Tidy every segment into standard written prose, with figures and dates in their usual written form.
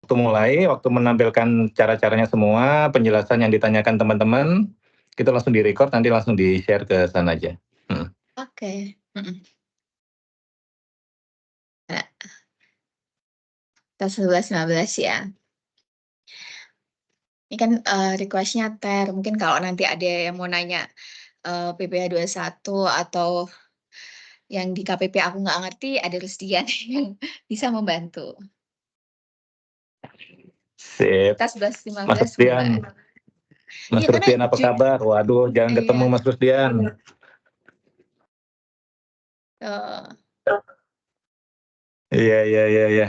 waktu mulai, waktu menampilkan cara-caranya semua, penjelasan yang ditanyakan teman-teman, itu langsung di-record, nanti langsung di-share ke sana aja. Oke. Kita 11-15 ya. Ini kan request-nya Ter, mungkin kalau nanti ada yang mau nanya PPh 21 atau yang di KPP aku nggak ngerti, ada Rusdian yang bisa membantu. Sip. Kita Mas 11-15 Rusdian. mulai. Mas Iya, Rusdian apa kabar? Waduh, jangan ketemu Mas Rusdian. Iya.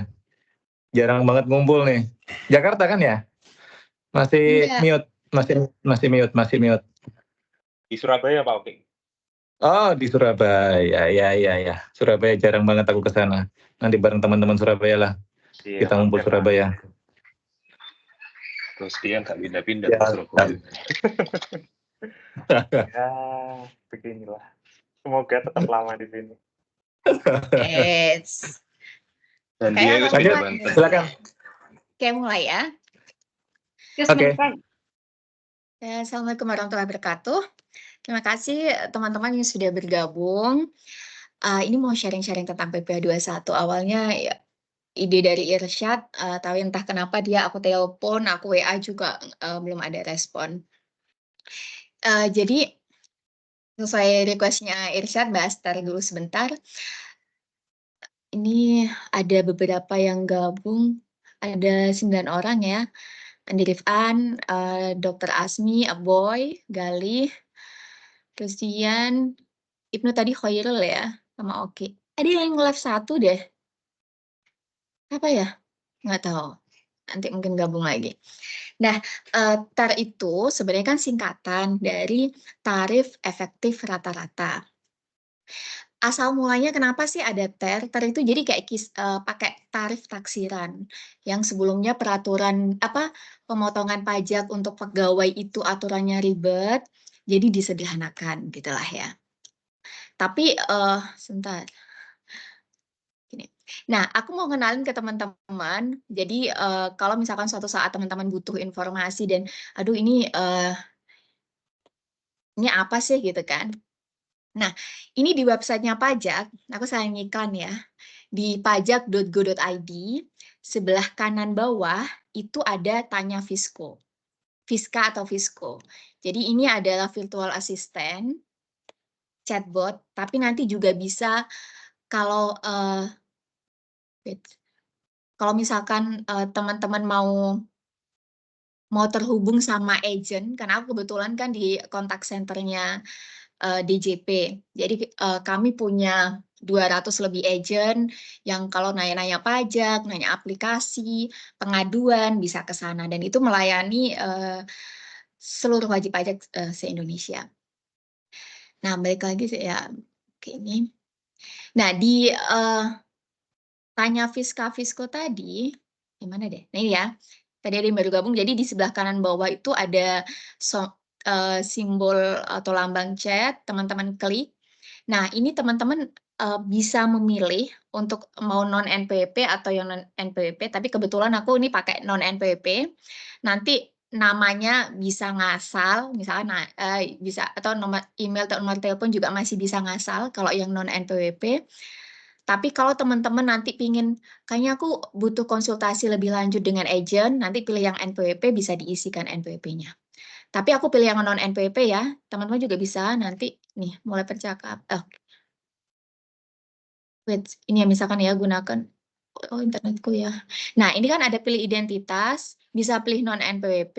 Jarang banget ngumpul nih. Jakarta kan ya? Masih mute. Masih mute. Di Surabaya, Pak Oki. Oh, di Surabaya. Ya. Surabaya jarang banget aku ke sana. Nanti bareng teman-teman Surabaya lah. Iya, Kita ngumpul Surabaya. Terus dia nggak pindah-pindah Ya, ke Surabaya. Ya, beginilah. Semoga tetap lama di sini. Dan dia itu pindah Banten. Silakan. Oke, mulai ya. Oke. Assalamualaikum warahmatullahi wabarakatuh. Terima kasih teman-teman yang sudah bergabung. Ini mau sharing-sharing tentang PPh 21. Awalnya ya, ide dari Irsyad, tapi entah kenapa aku telepon, aku WA juga belum ada respon. Jadi sesuai request-nya Irsyad, bahas dulu sebentar. Ini ada beberapa yang gabung, ada 9 orang ya. Andi Rifan, Dr. Asmi, Aboy, Galih, Rusdian, Ibnu tadi Khairul ya, sama Oki. Ada yang live 1 deh. Apa ya? Nggak tahu. Nanti mungkin gabung lagi. Nah, TAR itu sebenarnya kan singkatan dari tarif efektif rata-rata. Asal mulanya kenapa sih ada TER? TER itu jadi kayak pakai tarif taksiran yang sebelumnya peraturan pemotongan pajak untuk pegawai itu aturannya ribet, jadi disederhanakan gitulah ya. Tapi sebentar. Gini. Nah, aku mau kenalin ke teman-teman. Jadi kalau misalkan suatu saat teman-teman butuh informasi dan aduh ini apa sih gitu kan. Nah, ini di websitenya pajak, aku sayang iklan ya, di pajak.go.id, sebelah kanan bawah itu ada tanya Fisko, Fiska atau Fisko. Jadi ini adalah virtual assistant, chatbot, tapi nanti juga bisa kalau misalkan teman-teman mau terhubung sama agent, karena aku kebetulan kan di kontak centernya DJP. Jadi kami punya 200 lebih agent yang kalau nanya-nanya pajak, nanya aplikasi, pengaduan bisa ke sana dan itu melayani seluruh wajib pajak se-Indonesia. Nah, balik lagi ya ke ini. Nah, di tanya Fisko tadi, gimana deh? Nah, ini ya. Tadi ada yang baru gabung, jadi di sebelah kanan bawah itu ada simbol atau lambang chat, teman-teman klik. Nah, ini teman-teman bisa memilih untuk mau non-NPWP atau yang non-NPWP, tapi kebetulan aku ini pakai non-NPWP. Nanti namanya bisa ngasal, misalnya bisa atau nomor email atau nomor telepon juga masih bisa ngasal kalau yang non-NPWP. Tapi kalau teman-teman nanti pingin, kayaknya aku butuh konsultasi lebih lanjut dengan agent, nanti pilih yang NPWP, bisa diisikan NPWP-nya. Tapi aku pilih yang non-NPWP ya, teman-teman juga bisa nanti, nih, mulai percakapan. Ini ya misalkan ya, gunakan, internetku ya. Nah, ini kan ada pilih identitas, bisa pilih non-NPWP.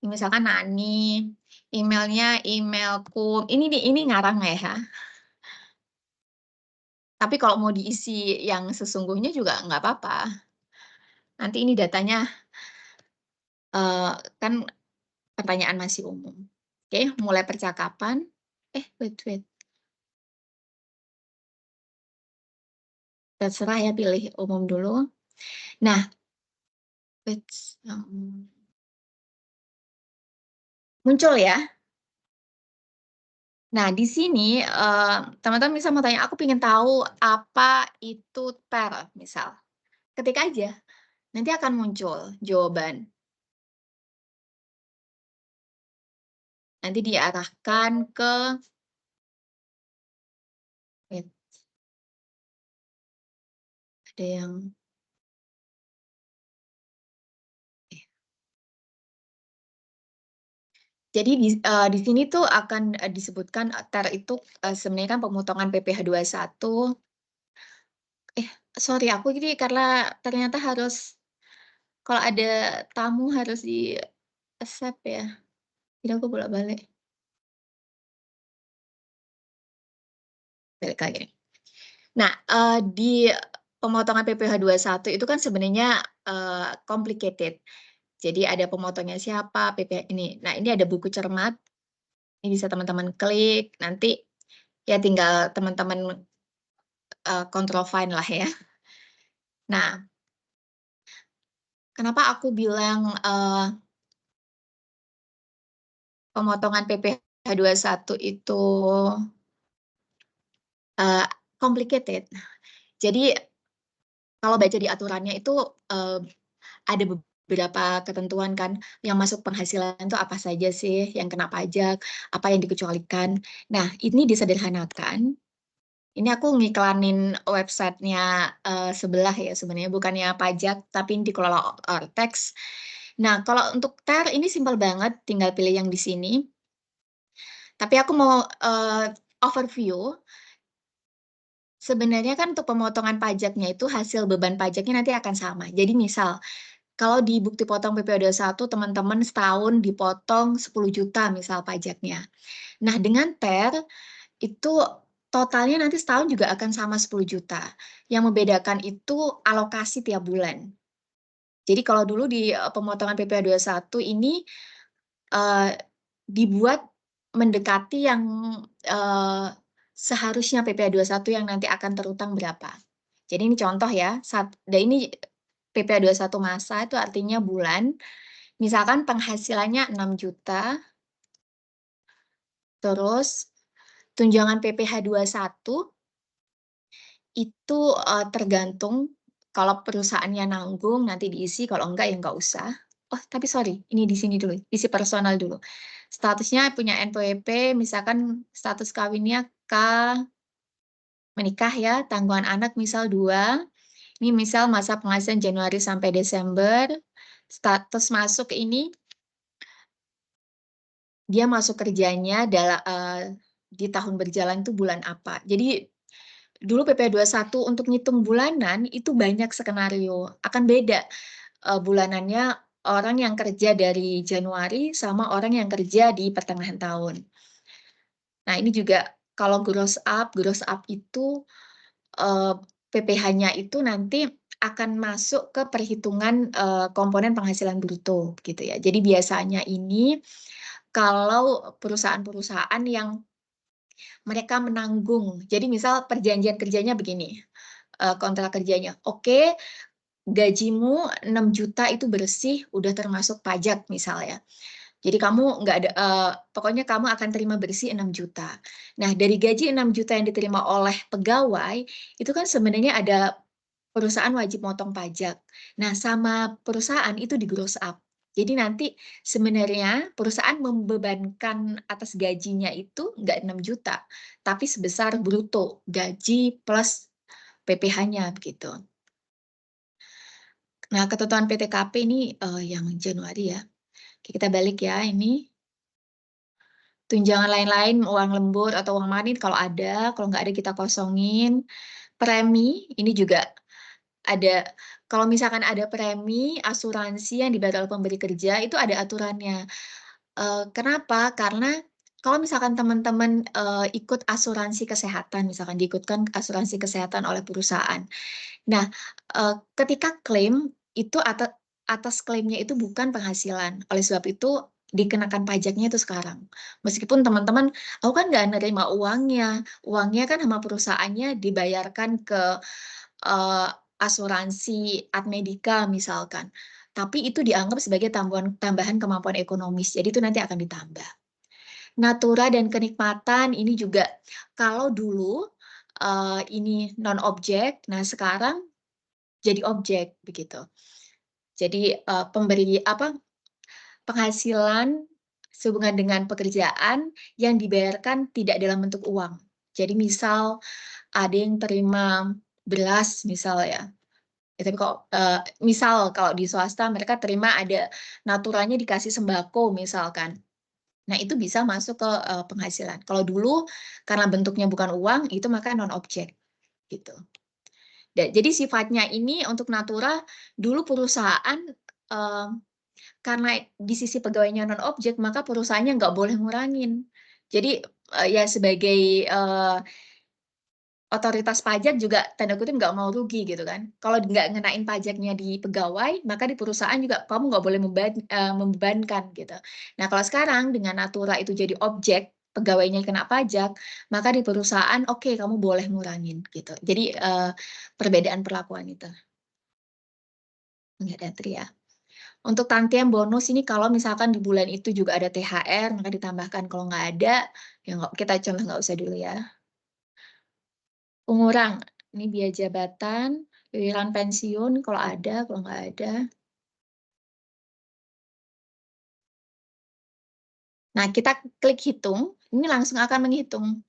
Misalkan Nani, emailnya emailku, ini ngarang ya. Tapi kalau mau diisi yang sesungguhnya juga nggak apa-apa. Nanti ini datanya kan pertanyaan masih umum. Oke, mulai percakapan. Wait. Terserah ya, pilih umum dulu. Nah, muncul ya. Nah, di sini teman-teman bisa mau tanya, aku pengen tahu apa itu TER, misal. Ketik aja, nanti akan muncul jawaban. Nanti diarahkan ke wait, ada yang jadi di sini tuh akan disebutkan TER itu sebenarnya kan pemotongan PPh 21. Sorry aku ini karena ternyata harus kalau ada tamu harus di accept ya. Jadi aku bolak-balik. Balik lagi. Nah, di pemotongan PPh 21 itu kan sebenarnya complicated. Jadi ada pemotongnya siapa, PPh ini. Nah, ini ada buku cermat. Ini bisa teman-teman klik, nanti ya tinggal teman-teman control find lah ya. Nah, kenapa aku bilang pemotongan PPh 21 itu complicated. Jadi kalau baca di aturannya itu ada beberapa ketentuan kan yang masuk penghasilan itu apa saja sih yang kena pajak, apa yang dikecualikan. Nah, ini disederhanakan. Ini aku ngiklanin websitenya sebelah ya sebenarnya, bukannya pajak, tapi ini dikelola Ortex. Nah, kalau untuk TER ini simpel banget, tinggal pilih yang di sini. Tapi aku mau overview. Sebenarnya kan untuk pemotongan pajaknya itu hasil beban pajaknya nanti akan sama. Jadi misal, kalau di bukti potong PPh 21 teman-teman setahun dipotong 10 juta misal pajaknya. Nah, dengan TER itu totalnya nanti setahun juga akan sama 10 juta. Yang membedakan itu alokasi tiap bulan. Jadi kalau dulu di pemotongan PPh 21 ini dibuat mendekati yang seharusnya PPh 21 yang nanti akan terutang berapa. Jadi ini contoh ya, dan ini PPh 21 masa itu artinya bulan. Misalkan penghasilannya 6 juta, terus tunjangan PPh 21 itu tergantung kalau perusahaannya nanggung nanti diisi, kalau enggak ya enggak usah. Oh, tapi sorry, ini di sini dulu, isi personal dulu. Statusnya punya NPWP, misalkan status kawinnya K, menikah ya, tanggungan anak misal 2. Ini misal masa penghasilan Januari sampai Desember, status masuk ini, dia masuk kerjanya di tahun berjalan itu bulan apa. Jadi dulu PPh 21 untuk ngitung bulanan itu banyak skenario, akan beda bulanannya orang yang kerja dari Januari sama orang yang kerja di pertengahan tahun. Nah, ini juga kalau gross up itu PPh-nya itu nanti akan masuk ke perhitungan komponen penghasilan bruto gitu ya. Jadi biasanya ini kalau perusahaan-perusahaan yang mereka menanggung. Jadi misal perjanjian kerjanya begini, kontrak kerjanya. Oke, gajimu 6 juta itu bersih, udah termasuk pajak misalnya. Jadi kamu nggak ada, pokoknya kamu akan terima bersih 6 juta. Nah, dari gaji 6 juta yang diterima oleh pegawai, itu kan sebenarnya ada perusahaan wajib motong pajak. Nah, sama perusahaan itu di gross up. Jadi nanti sebenarnya perusahaan membebankan atas gajinya itu nggak 6 juta, tapi sebesar bruto, gaji plus PPh-nya begitu. Nah, ketentuan PTKP ini yang Januari ya. Oke, kita balik ya, ini. Tunjangan lain-lain, uang lembur atau uang manit kalau ada, kalau nggak ada kita kosongin. Premi, ini juga ada, kalau misalkan ada premi, asuransi yang dibayar oleh pemberi kerja, itu ada aturannya. Kenapa? Karena kalau misalkan teman-teman ikut asuransi kesehatan, misalkan diikutkan asuransi kesehatan oleh perusahaan. Nah, ketika klaim, itu atas klaimnya itu bukan penghasilan. Oleh sebab itu, dikenakan pajaknya itu sekarang. Meskipun teman-teman, aku kan nggak nerima uangnya kan sama perusahaannya dibayarkan ke asuransi Admedika misalkan. Tapi itu dianggap sebagai tambahan kemampuan ekonomis, jadi itu nanti akan ditambah. Natura dan kenikmatan ini juga kalau dulu ini non objek, nah sekarang jadi objek begitu. Jadi penghasilan sehubungan dengan pekerjaan yang dibayarkan tidak dalam bentuk uang. Jadi misal ada yang terima beras misal ya. Ya, tapi kok misal kalau di swasta mereka terima ada naturanya dikasih sembako misalkan. Nah, itu bisa masuk ke penghasilan. Kalau dulu karena bentuknya bukan uang, itu maka non objek gitu. Jadi sifatnya ini untuk natura dulu perusahaan karena di sisi pegawainya non objek, maka perusahaannya nggak boleh ngurangin. Jadi ya sebagai otoritas pajak juga tanda kutip nggak mau rugi gitu kan. Kalau nggak ngenain pajaknya di pegawai, maka di perusahaan juga kamu nggak boleh membebankan gitu. Nah kalau sekarang dengan natura itu jadi objek, pegawainya kena pajak, maka di perusahaan oke, kamu boleh ngurangin gitu. Jadi perbedaan perlakuan itu. Enggak ada ya. Untuk tangkian bonus ini kalau misalkan di bulan itu juga ada THR, maka ditambahkan. Kalau nggak ada, ya kita contoh nggak usah dulu ya. Pengurang, ini biaya jabatan, iuran pensiun kalau ada, kalau nggak ada. Nah, kita klik hitung, ini langsung akan menghitung.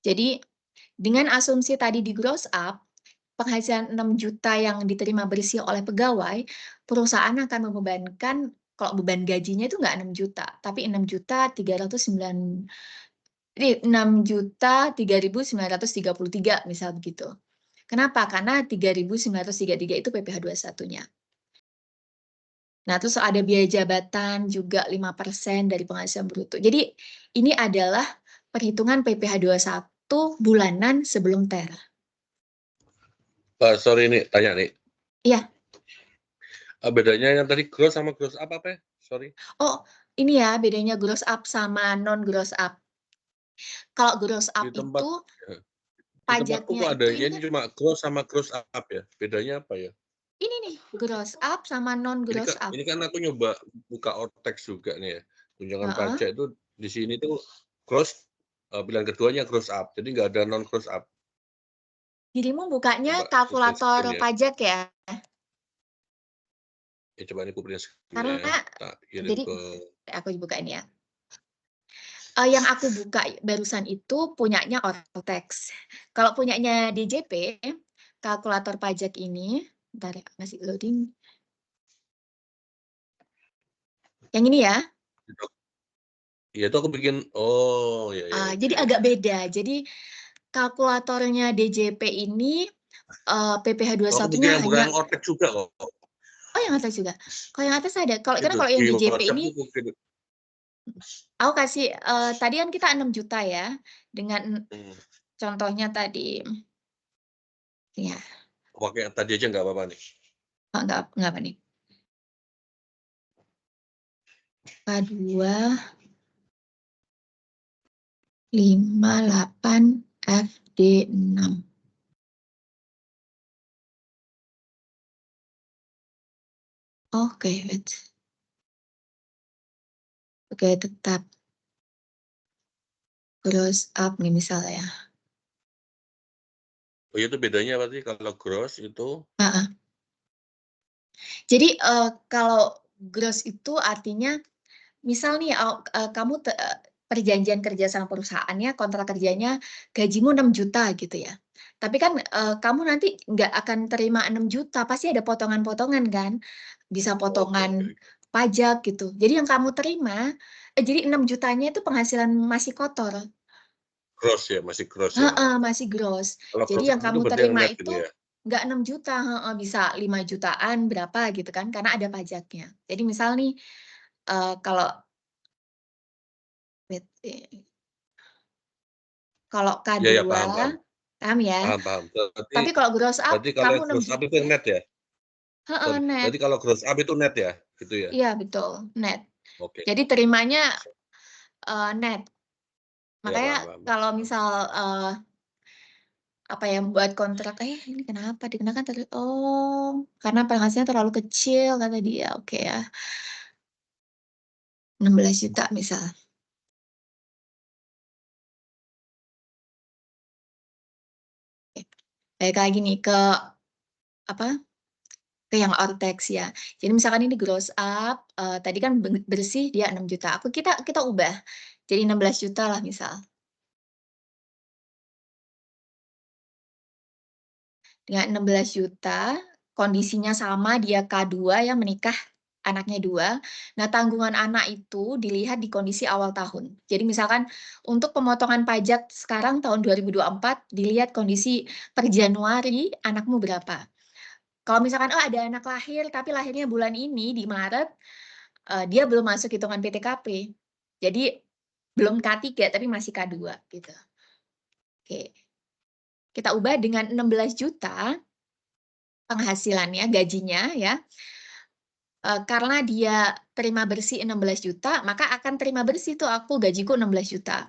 Jadi, dengan asumsi tadi di gross up, penghasilan 6 juta yang diterima bersih oleh pegawai, perusahaan akan membebankan, kalau beban gajinya itu nggak 6 juta, tapi 6.333 misal begitu. Kenapa? Karena 3.933 itu PPh 21-nya. Nah, terus ada biaya jabatan juga 5% dari penghasilan bruto. Jadi ini adalah perhitungan PPh 21 bulanan sebelum TER. Sorry nih, tanya nih. Iya. Bedanya yang tadi gross sama gross up apa ya? Sorry. Oh, ini ya bedanya gross up sama non gross up. Kalau gross up Di tempat, itu di tempatku pajaknya kok itu adanya ini cuma gross sama gross up ya. Bedanya apa ya? ini nih gross up sama non gross up. Ini kan aku nyoba buka Ortex juga nih ya. Tunjangan pajak itu di sini tuh gross, pilihan keduanya gross up. Jadi nggak ada non gross up. Dirimu bukanya Coba kalkulator screen ya. pajak ya? Ya coba ini aku punya screen Karena ya. Tak kirim jadi ke. aku bukain ya. Yang aku buka barusan itu punyanya Ortex. Kalau punyanya DJP, kalkulator pajak ini, bentar ya, masih loading. Yang ini ya. Iya itu aku bikin, oh ya ya. Jadi agak beda. Jadi kalkulatornya DJP ini PPh Aku 21-nya bikin yang bukan hanya. yang Ortex juga kok. Oh, yang atas juga. Kalau yang atas ada. Karena Itu kalau yang di DJP WhatsApp ini tuh aku bikin. aku kasih tadi kan kita 6 juta ya dengan contohnya tadi ya. Pakai tadi aja nggak apa-apa nih. Enggak apa nih. K2 58 FD6. Oke, wait. Oke, tetap gross up nih misalnya. Oh itu bedanya apa sih kalau gross itu? Jadi kalau gross itu artinya misal nih kamu perjanjian kerja sama perusahaannya, kontrak kerjanya gajimu 6 juta gitu ya. Tapi kan kamu nanti nggak akan terima 6 juta, pasti ada potongan-potongan kan. Bisa potongan pajak gitu. Jadi yang kamu terima, jadi 6 jutanya itu penghasilan masih kotor. Gross ya, masih gross ya. Masih gross. Kalau Jadi gross yang itu kamu berarti yang terima net itu gitu ya? nggak 6 juta, bisa 5 jutaan berapa gitu kan, karena ada pajaknya. Jadi misal nih, kalau K2, Iya, ya, paham. paham ya? Paham. Tapi kalau gross up, Berarti kalau kamu yang 6 gross up itu juta. yang net ya? Sorry. Net. Berarti kalau gross up itu net ya? Gitu ya? Iya, betul, net. Oke. Jadi terimanya net. Ya, Makanya paham. kalau misal buat kontrak, ini kenapa dikenakan karena penghasilannya terlalu kecil kata dia. Oke ya. 16 juta misal. Balik lagi nih ke apa? Ke yang Ortex ya. Jadi misalkan ini gross up, tadi kan bersih dia 6 juta. Kita ubah jadi 16 juta lah misal. Dengan 16 juta, kondisinya sama, dia K2 ya, menikah, anaknya 2. Nah, tanggungan anak itu dilihat di kondisi awal tahun. Jadi misalkan untuk pemotongan pajak sekarang tahun 2024, dilihat kondisi per Januari anakmu berapa. Kalau misalkan, oh ada anak lahir, tapi lahirnya bulan ini di Maret, dia belum masuk hitungan PTKP. Jadi belum K3, tapi masih K2 gitu. Oke. Kita ubah dengan 16 juta penghasilannya, gajinya ya. Karena dia terima bersih 16 juta, maka akan terima bersih tuh aku gajiku 16 juta.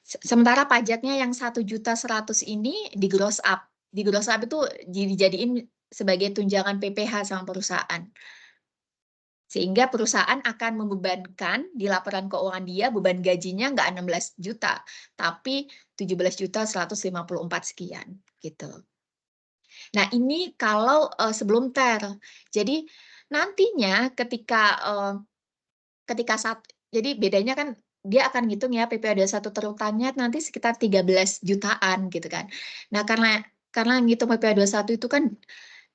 Sementara pajaknya yang 1.100.000 ini di gross up. Di gross up itu dijadiin sebagai tunjangan PPh sama perusahaan. Sehingga perusahaan akan membebankan di laporan keuangan dia beban gajinya nggak 16 juta, tapi 17.154 sekian gitu. Nah, ini kalau sebelum TER. Jadi nantinya ketika jadi bedanya kan dia akan ngitung ya PPh 21 terutannya nanti sekitar 13 jutaan gitu kan. Nah, karena ngitung PPh 21 itu kan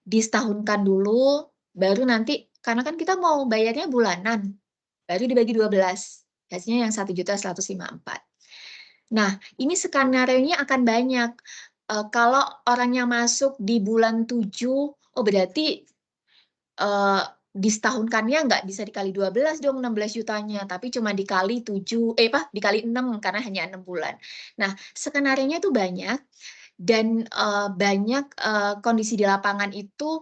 disetahunkan dulu, baru nanti karena kan kita mau bayarnya bulanan, baru dibagi 12, hasilnya yang 1.154. Nah, ini skenario-nya akan banyak. Kalau orangnya masuk di bulan 7, oh berarti disetahunkannya nggak bisa dikali 12 dong 16 jutanya, tapi cuma dikali 7, dikali 6 karena hanya 6 bulan. Nah, skenario-nya itu banyak dan banyak kondisi di lapangan itu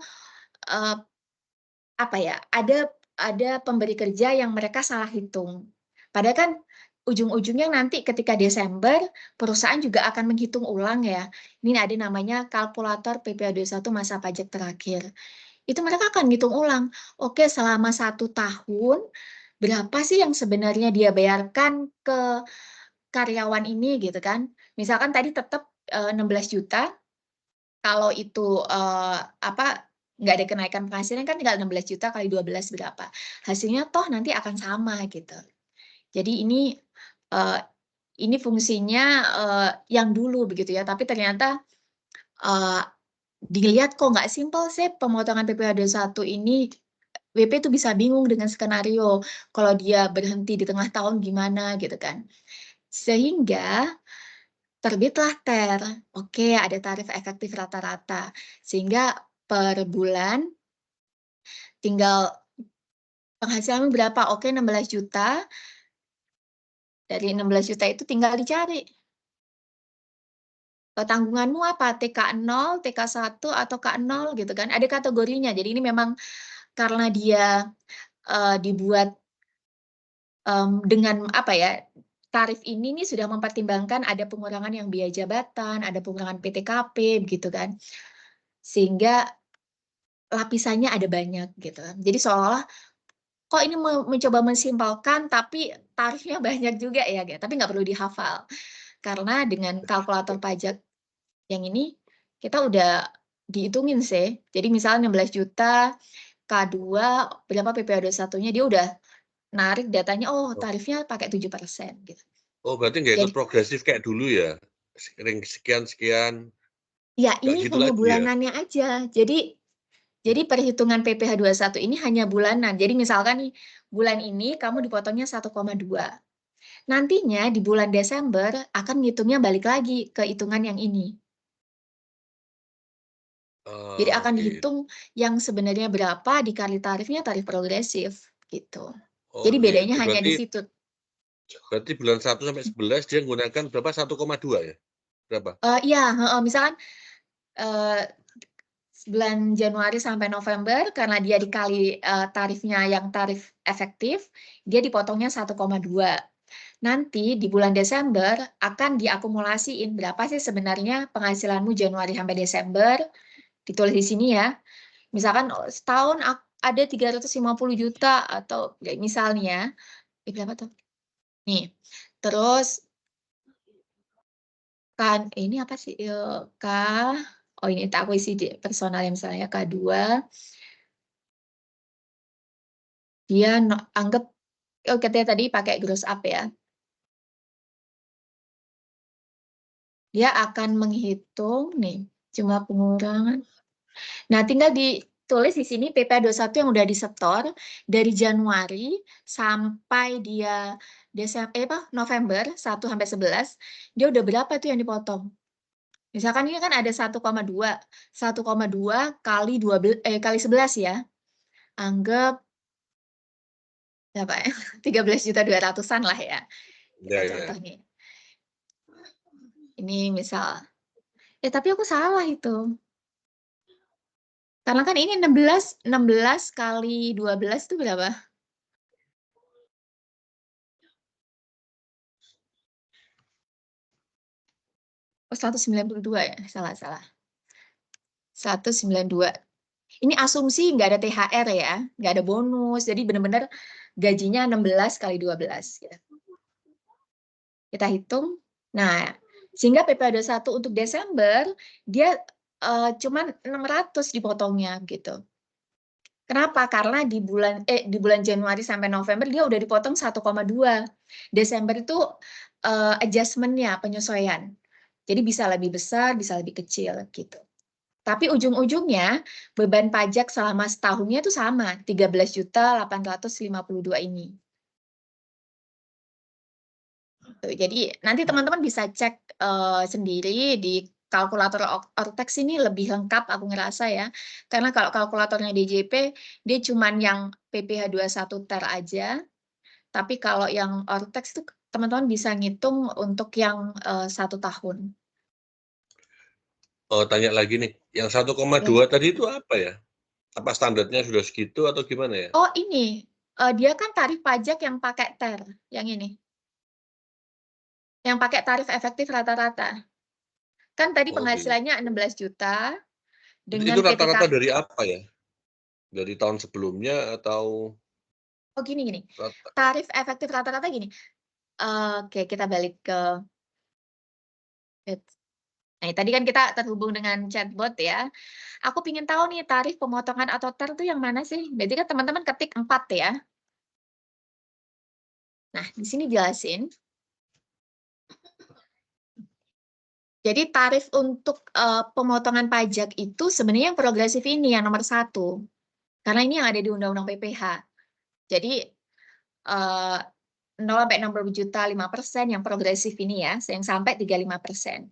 apa ya, ada pemberi kerja yang mereka salah hitung. Padahal kan ujung-ujungnya nanti ketika Desember, perusahaan juga akan menghitung ulang ya. Ini ada namanya kalkulator PPh 21 masa pajak terakhir. Itu mereka akan ngitung ulang. Oke, selama 1 tahun, berapa sih yang sebenarnya dia bayarkan ke karyawan ini gitu kan. Misalkan tadi tetap 16 juta, kalau itu nggak ada kenaikan penghasilan kan tinggal 16 juta kali 12 berapa. Hasilnya toh nanti akan sama gitu. Jadi ini fungsinya yang dulu begitu ya, tapi ternyata dilihat kok nggak simpel sih pemotongan PPh 21 ini. WP itu bisa bingung dengan skenario. Kalau dia berhenti di tengah tahun gimana gitu kan. Sehingga terbitlah TER. Oke, ada tarif efektif rata-rata. Sehingga per bulan tinggal penghasilanmu berapa? Oke, 16 juta. Dari 16 juta itu tinggal dicari. Tanggunganmu apa? TK0, TK1, atau K0 gitu kan. Ada kategorinya. Jadi ini memang karena dia dibuat dengan apa ya, tarif ini nih sudah mempertimbangkan ada pengurangan yang biaya jabatan, ada pengurangan PTKP begitu kan. Sehingga lapisannya ada banyak gitu. Jadi seolah-olah kok ini mencoba mensimpelkan tapi tarifnya banyak juga ya, tapi nggak perlu dihafal. Karena dengan kalkulator pajak yang ini kita udah dihitungin sih. Jadi misalnya 16 juta K2 berapa PPh 21-nya dia udah narik datanya, oh tarifnya pakai 7% gitu. Oh, berarti nggak ikut Jadi progresif kayak dulu ya? Sekian-sekian. ya Nggak ini gitu hanya lagi ya? bulanannya aja. Jadi perhitungan PPh 21 ini hanya bulanan. Jadi misalkan nih bulan ini kamu dipotongnya 1,2. Nantinya di bulan Desember akan ngitungnya balik lagi ke hitungan yang ini. Jadi akan Oke. dihitung yang sebenarnya berapa dikali tarifnya tarif progresif gitu. Oh Jadi bedanya gitu. hanya di situ. Berarti bulan 1 sampai 11 dia menggunakan berapa? 1,2 ya? Berapa? Iya, misalkan bulan Januari sampai November karena dia dikali tarifnya yang tarif efektif, dia dipotongnya 1,2. Nanti di bulan Desember akan diakumulasiin berapa sih sebenarnya penghasilanmu Januari sampai Desember, ditulis di sini ya. Misalkan setahun ada 350 juta atau misalnya, berapa tuh? Nih, terus kan ini apa sih? Oh ini akuisisi personal yang misalnya K2, dia anggap, oh katanya tadi pakai gross up ya. Dia akan menghitung nih jumlah pengurangan. Nah, tinggal ditulis di sini PPh 21 yang udah disetor dari Januari sampai dia November 1 sampai 11, dia udah berapa tuh yang dipotong? Misalkan ini kan ada 1,2. 1,2 kali 12 kali 11 ya. Anggap berapa ya? 13.200.000-an lah ya. Kita Ya, contoh ya. nih. Ini misal. Tapi aku salah itu. Karena kan ini 16 kali 12 itu berapa? Oh, 192 ya? Salah. 192. Ini asumsi nggak ada THR ya, nggak ada bonus. Jadi benar-benar gajinya 16 kali 12. Ya. Kita hitung. Nah, sehingga PPh 21 untuk Desember, dia cuman 600 dipotongnya gitu. Kenapa? Karena di bulan Januari sampai November dia udah dipotong 1,2. Desember itu adjustment-nya, penyesuaian. Jadi bisa lebih besar, bisa lebih kecil gitu. Tapi ujung-ujungnya beban pajak selama setahunnya itu sama, 13.852 ini. Jadi nanti teman-teman bisa cek sendiri di kalkulator Ortex ini lebih lengkap aku ngerasa ya. Karena kalau kalkulatornya DJP dia cuman yang PPh 21 ter aja. Tapi kalau yang Ortex itu teman-teman bisa ngitung untuk yang 1 tahun. Oh, tanya lagi nih, yang 1,2 tadi itu apa ya? Apa standarnya sudah segitu atau gimana ya? Oh ini, dia kan tarif pajak yang pakai ter, yang ini. Yang pakai tarif efektif rata-rata. Kan tadi Oh, penghasilannya 16 juta dengan itu PTK. rata-rata dari apa ya? Dari tahun sebelumnya atau Oh gini. rata? Tarif efektif rata-rata gini. Oke, kita balik ke. Nah, tadi kan kita terhubung dengan chatbot ya. Aku ingin tahu nih tarif pemotongan atau ter itu yang mana sih? Berarti kan teman-teman ketik 4 ya. Nah, di sini jelasin. Jadi tarif untuk pemotongan pajak itu sebenarnya yang progresif ini yang nomor 1. Karena ini yang ada di Undang-Undang PPh. Jadi 0 sampai 60 juta 5% yang progresif ini ya, yang sampai 35%.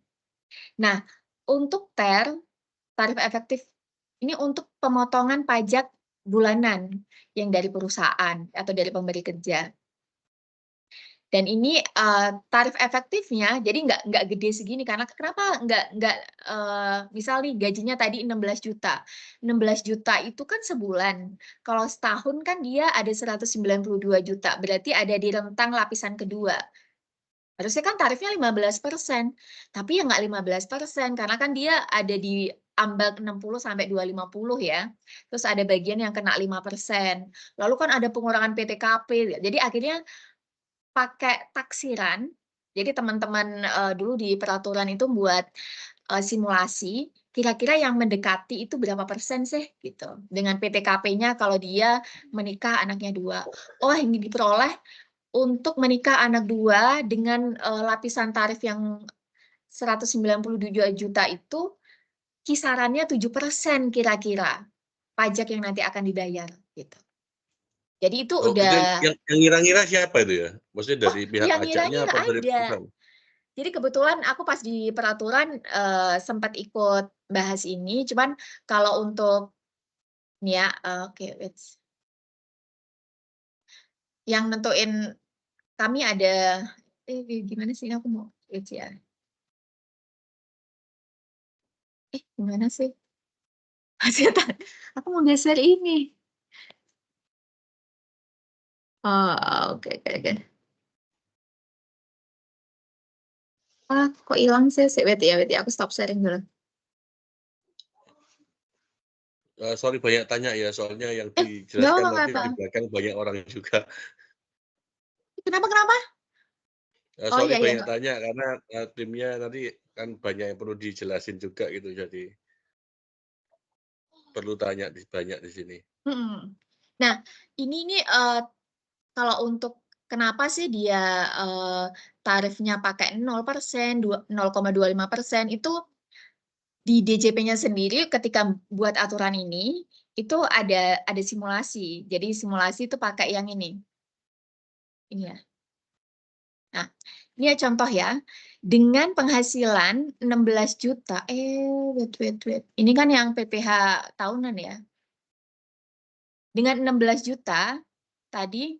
Nah, untuk tarif efektif ini untuk pemotongan pajak bulanan yang dari perusahaan atau dari pemberi kerja. Dan ini tarif efektifnya jadi nggak gede segini karena kenapa nggak misal nih gajinya tadi 16 juta. 16 juta itu kan sebulan. Kalau setahun kan dia ada 192 juta. Berarti ada di rentang lapisan kedua. Harusnya kan tarifnya 15%. Tapi ya nggak 15% karena kan dia ada di ambang 60 sampai 250 ya. Terus ada bagian yang kena 5%. Lalu kan ada pengurangan PTKP. Jadi akhirnya pakai taksiran. Jadi teman-teman dulu di peraturan itu buat simulasi, kira-kira yang mendekati itu berapa persen sih gitu. Dengan PTKP-nya kalau dia menikah anaknya 2. Oh, ini diperoleh untuk menikah anak 2 dengan lapisan tarif yang 192 juta itu kisarannya 7% kira-kira pajak yang nanti akan dibayar gitu. Jadi itu Oh, itu udah yang ngira-ngira siapa itu ya? Maksudnya dari pihak yang pajaknya ngira-ngira apa dari ada. perusahaan? Jadi kebetulan aku pas di peraturan sempat ikut bahas ini, cuman kalau untuk ya, oke, yang nentuin kami ada gimana sih aku mau ya. Gimana sih? Aku mau geser ini. Oh, oke. Kok hilang sih? Wait ya, aku stop sharing dulu. Sorry banyak tanya ya, soalnya yang Nggak dijelaskan nanti apa-apa. di belakang banyak orang juga. Kenapa? Oh Sorry iya. banyak tanya karena timnya nanti kan banyak yang perlu dijelasin juga gitu jadi. perlu tanya banyak di sini. Nah, ini nih kalau untuk kenapa sih dia tarifnya pakai 0%, 0,25% itu di DJP-nya sendiri ketika buat aturan ini itu ada simulasi. Jadi simulasi itu pakai yang ini. Ini ya. Nah, ini ya contoh ya. Dengan penghasilan 16 juta. Wait. Ini kan yang PPh tahunan ya. Dengan 16 juta tadi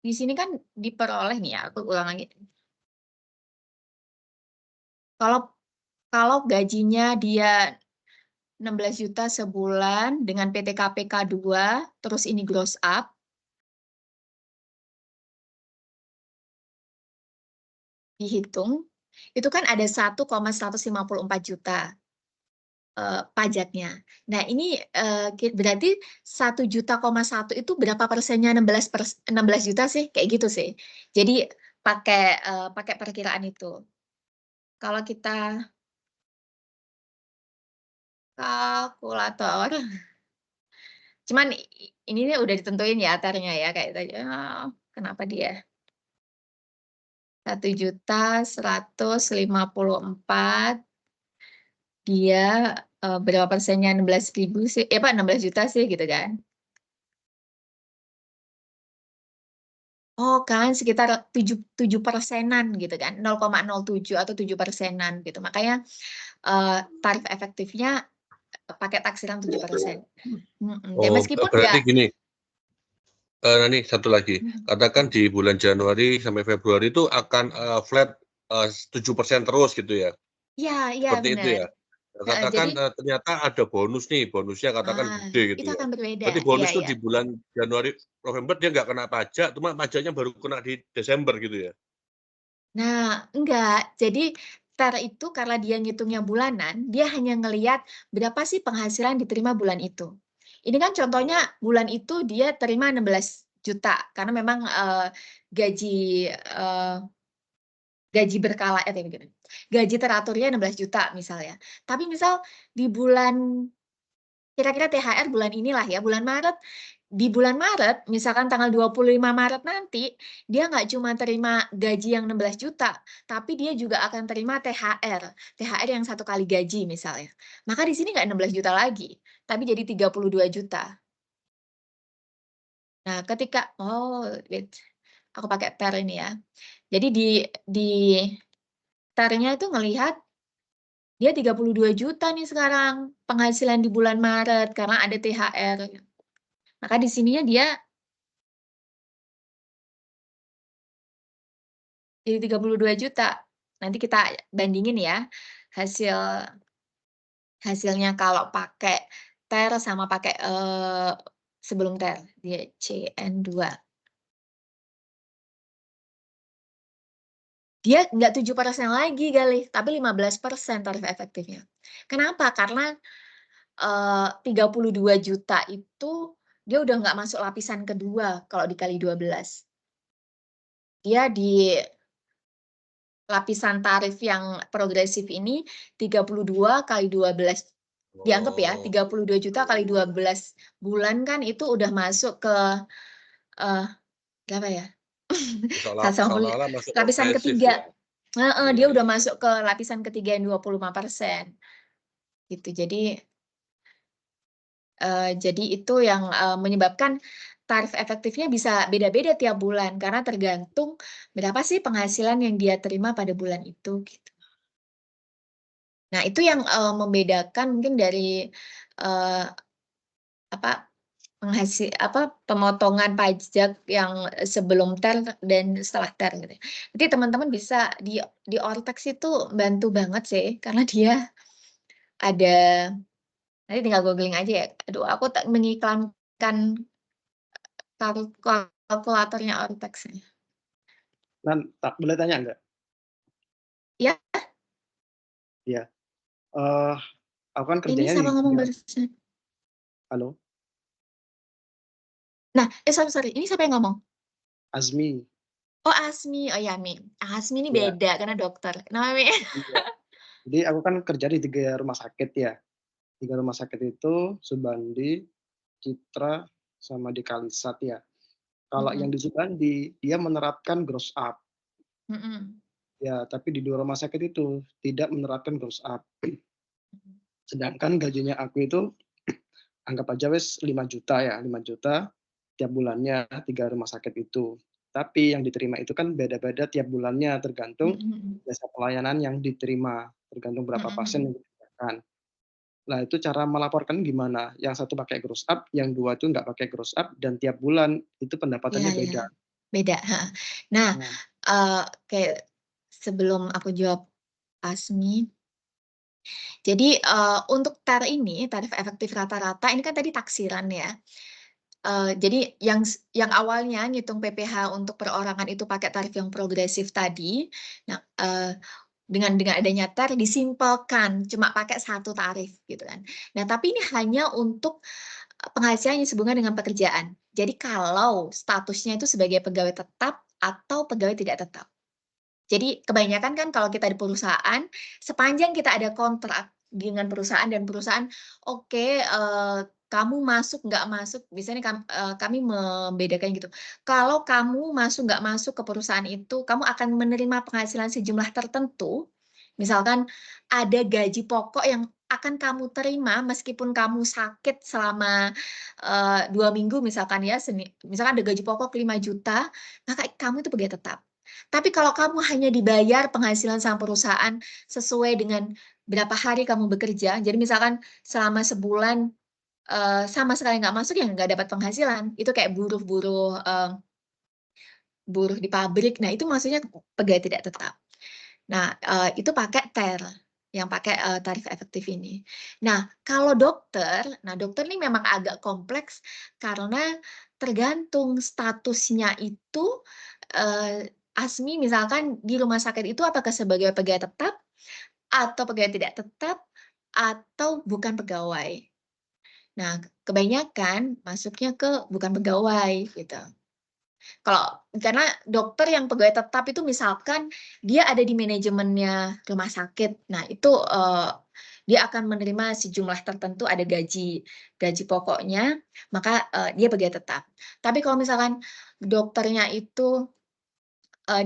di sini kan diperoleh nih ya, aku ulang lagi. Kalau gajinya dia 16 juta sebulan dengan PTKPK 2, terus ini gross up, dihitung, itu kan ada 1,154 juta pajaknya. Nah, ini berarti 1,1 juta itu berapa persennya 16 juta sih? Kayak gitu sih. Jadi pakai perkiraan itu. Kalau kita kalkulator, cuman ini udah ditentuin ya atarnya ya kayak tadi. Kenapa dia 1.154 dia berapa persennya 16.000 sih? 16 juta sih gitu kan? Oh kan sekitar 7%-an gitu kan, 0,07 atau 7%-an gitu. Makanya tarif efektifnya pakai taksiran 7%. Dan meskipun Berarti nggak, gini, Nani satu lagi, katakan di bulan Januari sampai Februari itu akan flat 7% terus gitu ya? Iya Seperti itu benar. ya? Katakan Jadi ternyata ada bonus nih, bonusnya katakan gede gitu itu ya. akan berbeda. Berarti bonus itu Iya. di bulan Januari, November dia nggak kena pajak, cuma pajaknya baru kena di Desember gitu ya? Nah, enggak. Jadi TER itu karena dia ngitungnya bulanan, dia hanya ngelihat berapa sih penghasilan diterima bulan itu. Ini kan contohnya bulan itu dia terima 16 juta karena memang gaji gaji berkala gaji teraturnya 16 juta misalnya. Tapi misal di bulan kira-kira THR bulan inilah ya, bulan Maret. Di bulan Maret, misalkan tanggal 25 Maret nanti, dia nggak cuma terima gaji yang 16 juta, tapi dia juga akan terima THR. THR yang 1 kali gaji misalnya. Maka di sini nggak 16 juta lagi, tapi jadi 32 juta. Nah, ketika, wait, aku pakai TER ini ya. Jadi di TER-nya itu ngelihat dia 32 juta nih sekarang penghasilan di bulan Maret karena ada THR. Maka di sininya dia jadi 32 juta. Nanti kita bandingin ya hasilnya kalau pakai TER sama pakai sebelum TER dia CN2. Dia nggak 7% lagi kali, tapi 15% tarif efektifnya. Kenapa? Karena 32 juta itu dia udah nggak masuk lapisan kedua kalau dikali 12. Dia di lapisan tarif yang progresif ini 32 kali 12. Dianggap ya, 32 juta kali 12 bulan kan itu udah masuk ke berapa ya? Seolah-olah masuk Lapisan progresif ketiga. ya? Dia udah masuk ke lapisan ketiga yang 25%. Gitu. Jadi itu yang menyebabkan tarif efektifnya bisa beda-beda tiap bulan karena tergantung berapa sih penghasilan yang dia terima pada bulan itu gitu. Nah, itu yang membedakan mungkin dari pemotongan pajak yang sebelum TER dan setelah TER gitu. Jadi teman-teman bisa di Ortex itu bantu banget sih karena dia ada, nanti tinggal googling aja ya. Aduh, aku tak mengiklankan kalkulatornya Ortex. Dan tak boleh tanya nggak? Ya. Iya. Aku kan Ini kerjanya siapa ngomong barusan? Halo, Nah, sorry. Ini siapa yang ngomong? Azmi. Oh, Asmi. Oh ya, Mi. Asmi ini Iya. beda karena dokter. Kenapa, Mi? Iya. Jadi aku kan kerja di 3 rumah sakit ya. 3 rumah sakit itu Subandi, Citra, sama di Kalisat ya. Kalau yang di Subandi, dia menerapkan gross up. Mhm. Ya, tapi di 2 rumah sakit itu tidak menerapkan gross up. Sedangkan gajinya aku itu anggap aja wes 5 juta ya, 5 juta tiap bulannya 3 rumah sakit itu. Tapi yang diterima itu kan beda-beda tiap bulannya tergantung jasa pelayanan yang diterima, tergantung berapa pasien yang dikerjakan. Nah, itu cara melaporkan gimana? Yang satu pakai gross up, yang dua itu nggak pakai gross up, dan tiap bulan itu pendapatannya Iya, beda. beda, heeh. Nah, Nah, kayak sebelum aku jawab Asmi, jadi, untuk ini, tarif efektif rata-rata ini kan tadi taksiran ya. Jadi yang awalnya ngitung PPh untuk perorangan itu pakai tarif yang progresif tadi, nah, dengan adanya disimpelkan, cuma pakai satu tarif gitu kan. Nah, tapi ini hanya untuk penghasilan yang sehubungan dengan pekerjaan. Jadi kalau statusnya itu sebagai pegawai tetap atau pegawai tidak tetap. Jadi kebanyakan kan kalau kita di perusahaan, sepanjang kita ada kontrak dengan perusahaan dan perusahaan, oke, kamu masuk nggak masuk, biasanya kami membedakan gitu. Kalau kamu masuk nggak masuk ke perusahaan itu, kamu akan menerima penghasilan sejumlah tertentu. Misalkan ada gaji pokok yang akan kamu terima meskipun kamu sakit selama 2 minggu misalkan ya, misalkan ada gaji pokok 5 juta, maka kamu itu pegawai tetap. Tapi kalau kamu hanya dibayar penghasilan sama perusahaan sesuai dengan berapa hari kamu bekerja, jadi misalkan selama sebulan sama sekali nggak masuk, ya nggak dapat penghasilan. Itu kayak buruh di pabrik. Nah, itu maksudnya pegawai tidak tetap. Nah, itu pakai yang pakai tarif efektif ini. Nah, kalau dokter ini memang agak kompleks karena tergantung statusnya itu, Asmi misalkan di rumah sakit itu apakah sebagai pegawai tetap, atau pegawai tidak tetap, atau bukan pegawai. Nah, kebanyakan masuknya ke bukan pegawai gitu. Karena dokter yang pegawai tetap itu misalkan dia ada di manajemennya rumah sakit. Nah, itu dia akan menerima sejumlah tertentu, ada gaji pokoknya, maka dia pegawai tetap. Tapi kalau misalkan dokternya itu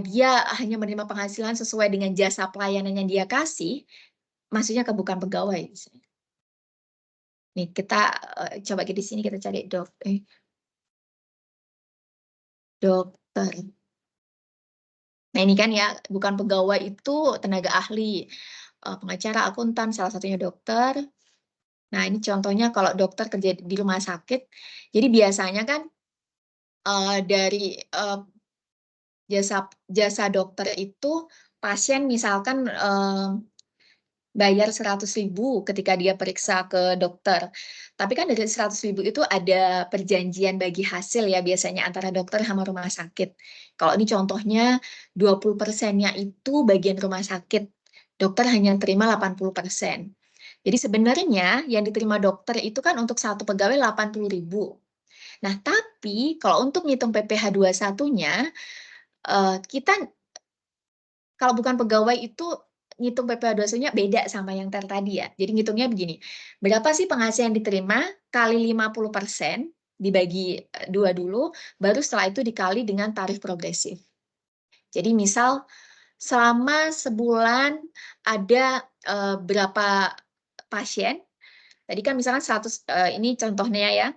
dia hanya menerima penghasilan sesuai dengan jasa pelayanan yang dia kasih, maksudnya ke bukan pegawai. Nih kita coba di sini kita cari dokter. Nah, ini kan ya, bukan pegawai itu tenaga ahli, pengacara, akuntan, salah satunya dokter. Nah, ini contohnya kalau dokter kerja di rumah sakit, jadi biasanya kan dari jasa dokter itu pasien misalkan bayar 100.000 ketika dia periksa ke dokter. Tapi kan dari 100.000 itu ada perjanjian bagi hasil ya biasanya antara dokter sama rumah sakit. Kalau ini contohnya 20%-nya itu bagian rumah sakit. Dokter hanya terima 80%. Jadi sebenarnya yang diterima dokter itu kan untuk satu pegawai 80.000. Nah, tapi kalau untuk ngitung PPh 21-nya, kita kalau bukan pegawai itu ngitung PPh 21-nya beda sama yang tadi ya. Jadi ngitungnya begini, berapa sih penghasilan yang diterima kali 50% dibagi 2 dulu, baru setelah itu dikali dengan tarif progresif. Jadi misal selama sebulan ada berapa pasien, tadi kan misalkan 100, ini contohnya ya,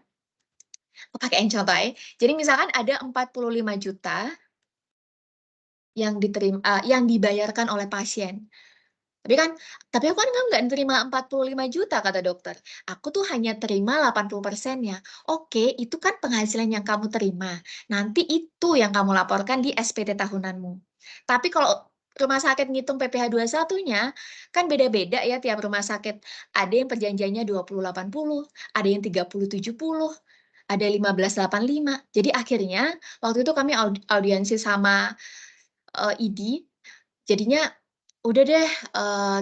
aku pakein contoh ya. Jadi misalkan ada 45 juta yang dibayarkan oleh pasien. Tapi aku kan nggak terima 45 juta kata dokter. Aku tuh hanya terima 80%-nya. Oke, itu kan penghasilan yang kamu terima. Nanti itu yang kamu laporkan di SPT tahunanmu. Tapi kalau rumah sakit ngitung PPh 21-nya, kan beda-beda ya tiap rumah sakit. Ada yang perjanjiannya 20-80, ada yang 30-70, ada 15-85. Jadi akhirnya waktu itu kami audiensi sama ID, jadinya udah deh,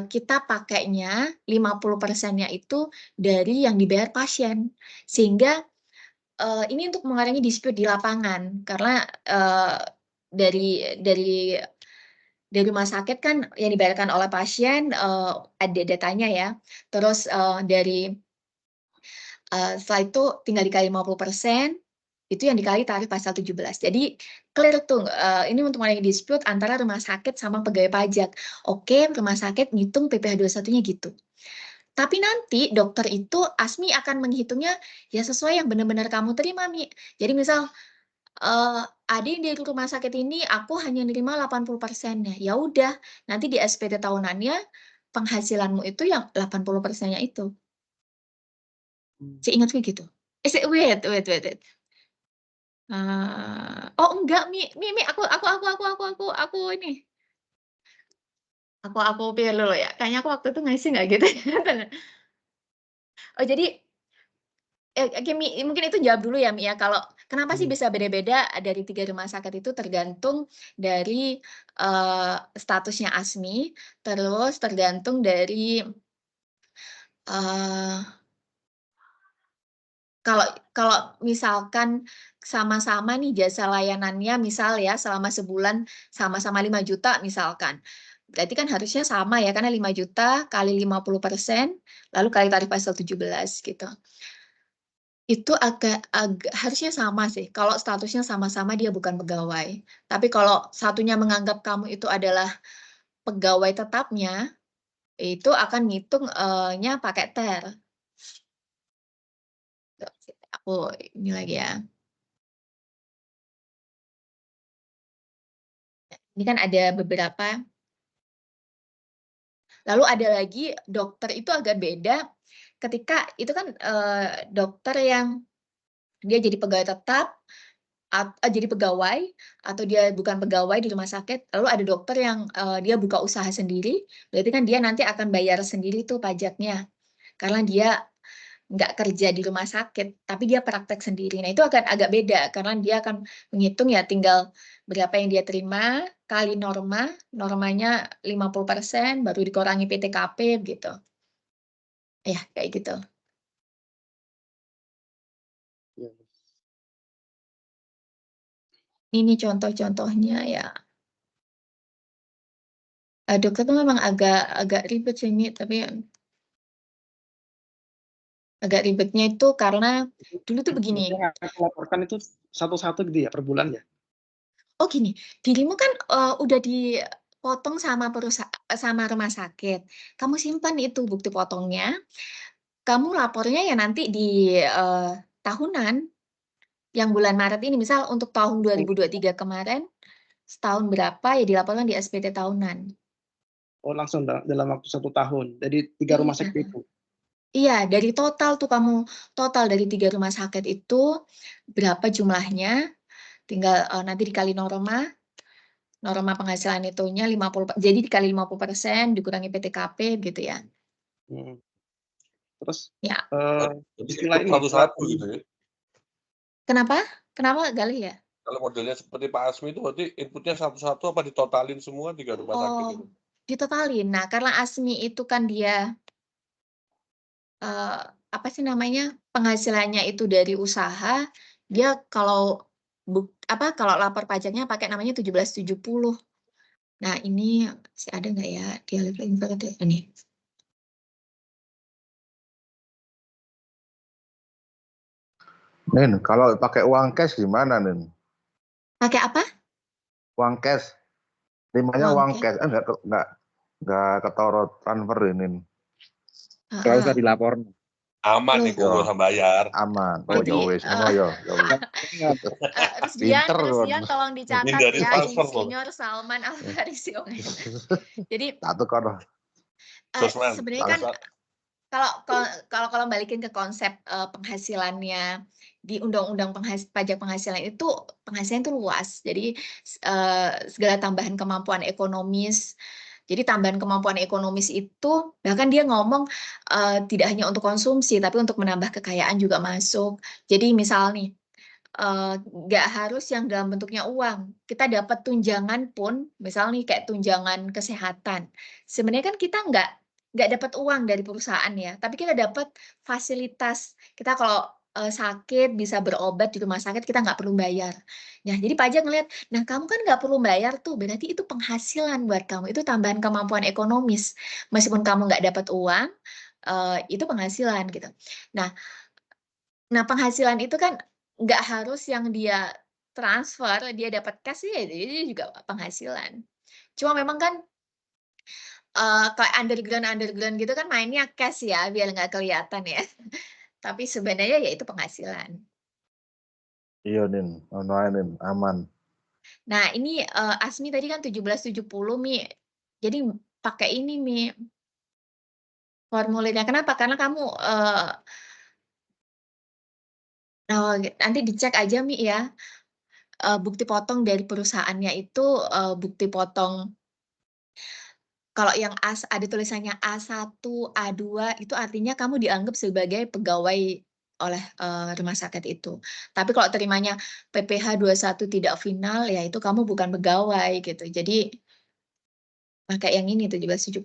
kita pakainya 50%-nya itu dari yang dibayar pasien. Sehingga, ini untuk mengurangi dispute di lapangan. Karena, dari rumah sakit kan yang dibayarkan oleh pasien, ada datanya ya. Terus, dari Setelah itu tinggal dikali 50%, itu yang dikali tarif pasal 17. Jadi clear tuh, ini untuk mengenai dispute antara rumah sakit sama pegawai pajak. Oke, rumah sakit ngitung PPh 21-nya gitu. Tapi nanti dokter itu, ASMI akan menghitungnya ya sesuai yang benar-benar kamu terima, Mi. Jadi misal, ada yang di rumah sakit ini aku hanya nerima 80%-nya. Ya udah, nanti di SPT tahunannya penghasilanmu itu yang 80%-nya itu. Seingatku gitu. Wait. Oh enggak, Mi, aku ini. Aku pikir dulu ya. Kayaknya aku waktu itu ngasih nggak gitu. Oh jadi, oke, Mi, mungkin itu jawab dulu ya, Mi ya. Kalau kenapa sih bisa beda-beda dari 3 rumah sakit itu tergantung dari statusnya ASMI, terus tergantung dari kalau misalkan sama-sama nih jasa layanannya misal ya selama sebulan sama-sama 5 juta misalkan. Berarti kan harusnya sama ya karena 5 juta kali 50% lalu kali tarif pasal 17 gitu. Itu agak harusnya sama sih. Kalau statusnya sama-sama dia bukan pegawai. Tapi kalau satunya menganggap kamu itu adalah pegawai tetapnya, itu akan ngitung nya pakai TER. Aku ini lagi ya. Ini kan ada beberapa. Lalu ada lagi dokter itu agak beda ketika itu kan dokter yang dia jadi pegawai tetap, jadi pegawai atau dia bukan pegawai di rumah sakit. Lalu ada dokter yang dia buka usaha sendiri, berarti kan dia nanti akan bayar sendiri tuh pajaknya karena dia nggak kerja di rumah sakit, tapi dia praktek sendiri. Nah, itu akan agak beda karena dia akan menghitung ya tinggal berapa yang dia terima kali normanya 50%, baru dikurangi PTKP gitu. Ya, kayak gitu. Ini contoh-contohnya ya. Dokter itu memang agak ribet sih, Mi, tapi agak ribetnya itu karena dulu tuh begini. Yang aku laporkan itu satu-satu gitu ya per bulan ya? Oh gini, dirimu kan udah dipotong sama sama rumah sakit. Kamu simpan itu bukti potongnya. Kamu lapornya ya nanti di tahunan yang bulan Maret ini. Misal untuk tahun 2023 kemarin, setahun berapa ya dilaporkan di SPT tahunan. Oh langsung dalam waktu 1 tahun. Dari 3 rumah sakit itu? Iya, dari total tuh kamu, total dari 3 rumah sakit itu berapa jumlahnya, tinggal nanti dikali norma penghasilan itunya 50, jadi dikali 50% dikurangi PTKP gitu ya. Terus Ya. istilah ini satu-satu gitu ya. Kenapa? Kenapa Galih ya? Kalau modelnya seperti Pak Asmi itu berarti inputnya satu-satu apa ditotalin semua 3 rumah sakit itu? Ditotalin. Nah, karena ASMI itu kan dia apa sih namanya, penghasilannya itu dari usaha, dia kalau kalau lapor pajaknya pakai namanya 1770. Nah, ini masih ada nggak ya dia ini? Nin, kalau pakai uang cash gimana, Nin? Pakai apa? Uang cash. Terimanya uang cash, nggak ketoro transfer ini. Nggak usah dilapor. Aman nih, gak usah bayar. Aman. Oh, ya wis, ngono ya. Rusdian tolong dicatat Hindari ya, transfer, Insinyur Salman Al-Farisi. Jadi Satu kono. sebenarnya kan kalau balikin ke konsep penghasilannya di Undang-Undang Pajak Penghasilan itu penghasilan itu luas. Jadi segala tambahan kemampuan ekonomis. Jadi tambahan kemampuan ekonomis itu bahkan dia ngomong tidak hanya untuk konsumsi tapi untuk menambah kekayaan juga masuk. Jadi misal nih nggak harus yang dalam bentuknya uang. Kita dapat tunjangan pun, misal nih kayak tunjangan kesehatan. Sebenarnya kan kita nggak dapat uang dari perusahaan ya, tapi kita dapat fasilitas. Kita kalau sakit bisa berobat di rumah sakit kita nggak perlu bayar. Nah, jadi pajak ngeliat, nah kamu kan nggak perlu bayar tuh, berarti itu penghasilan buat kamu, itu tambahan kemampuan ekonomis. Meskipun kamu nggak dapat uang, itu penghasilan gitu. Nah, Nah, penghasilan itu kan nggak harus yang dia transfer, dia dapat cash ya itu juga penghasilan. Cuma memang kan, kayak underground gitu kan mainnya cash ya, biar nggak kelihatan ya. Tapi sebenarnya ya itu penghasilan. Iya, Nin. Ono ae, Nin. Aman. Nah, ini, Asmi tadi kan 1770, Mi. Jadi pakai ini, Mi, formulirnya. Kenapa? Karena kamu, nanti dicek aja, Mi, ya. Bukti potong dari perusahaannya itu, bukti potong kalau yang ada tulisannya A1, A2 itu artinya kamu dianggap sebagai pegawai oleh, rumah sakit itu. Tapi kalau terimanya PPh 21 tidak final, ya itu kamu bukan pegawai gitu. Jadi pakai yang ini 1770.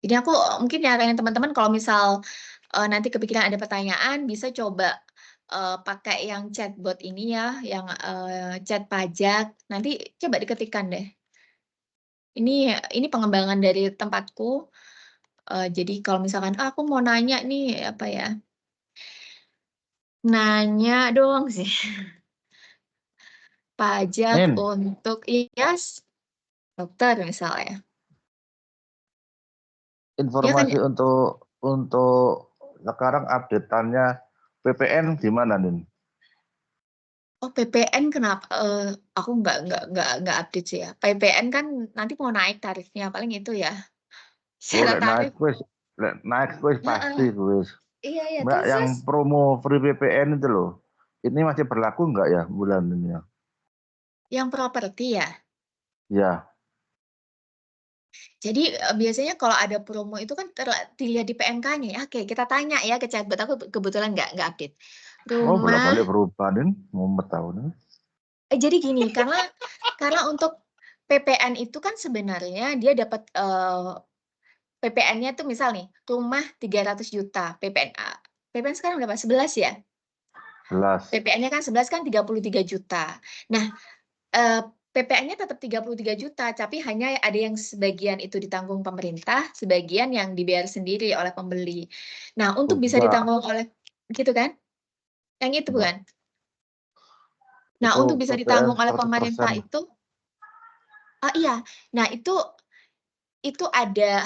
Jadi aku mungkin nyaranin teman-teman kalau misal, nanti kepikiran ada pertanyaan bisa coba, pakai yang chatbot ini ya, yang, chat pajak, nanti coba diketikkan deh. Ini pengembangan dari tempatku, jadi kalau misalkan, aku mau nanya nih, apa ya, nanya dong sih, pajak Nin, untuk iya, dokter misalnya. Ya kan informasi untuk sekarang update-annya PPN gimana, Nin? oh PPN kenapa, aku nggak update sih ya. PPN kan nanti mau naik tarifnya, paling itu ya. Oh, Secara tarif lek naik kuis heeh, pasti kuis. iya iya, Mbak, terus yang terus? promo free PPN itu loh. Ini masih berlaku nggak ya bulan ini ya? Yang properti ya? Ya, Jadi, biasanya kalau ada promo itu kan dilihat di PMK-nya ya. Oke, kita tanya ya ke chatbot, aku kebetulan nggak update. oh Rumah bolak-balik berubah, Nin. Mumet tahu nih. jadi gini, karena untuk PPN itu kan sebenarnya dia dapat, PPN-nya tuh misal nih, rumah 300 juta, PPN sekarang berapa? 11 ya? Jelas. PPN-nya kan 11 kan 33 juta. Nah, PPN-nya tetap 33 juta, tapi hanya ada yang sebagian itu ditanggung pemerintah, sebagian yang dibayar sendiri oleh pembeli. Nah, untuk bisa Enggak, ditanggung oleh gitu kan? Yang itu enggak. bukan? Nah, Itu untuk bisa PPN ditanggung oleh 100%. pemerintah itu iya. Nah, itu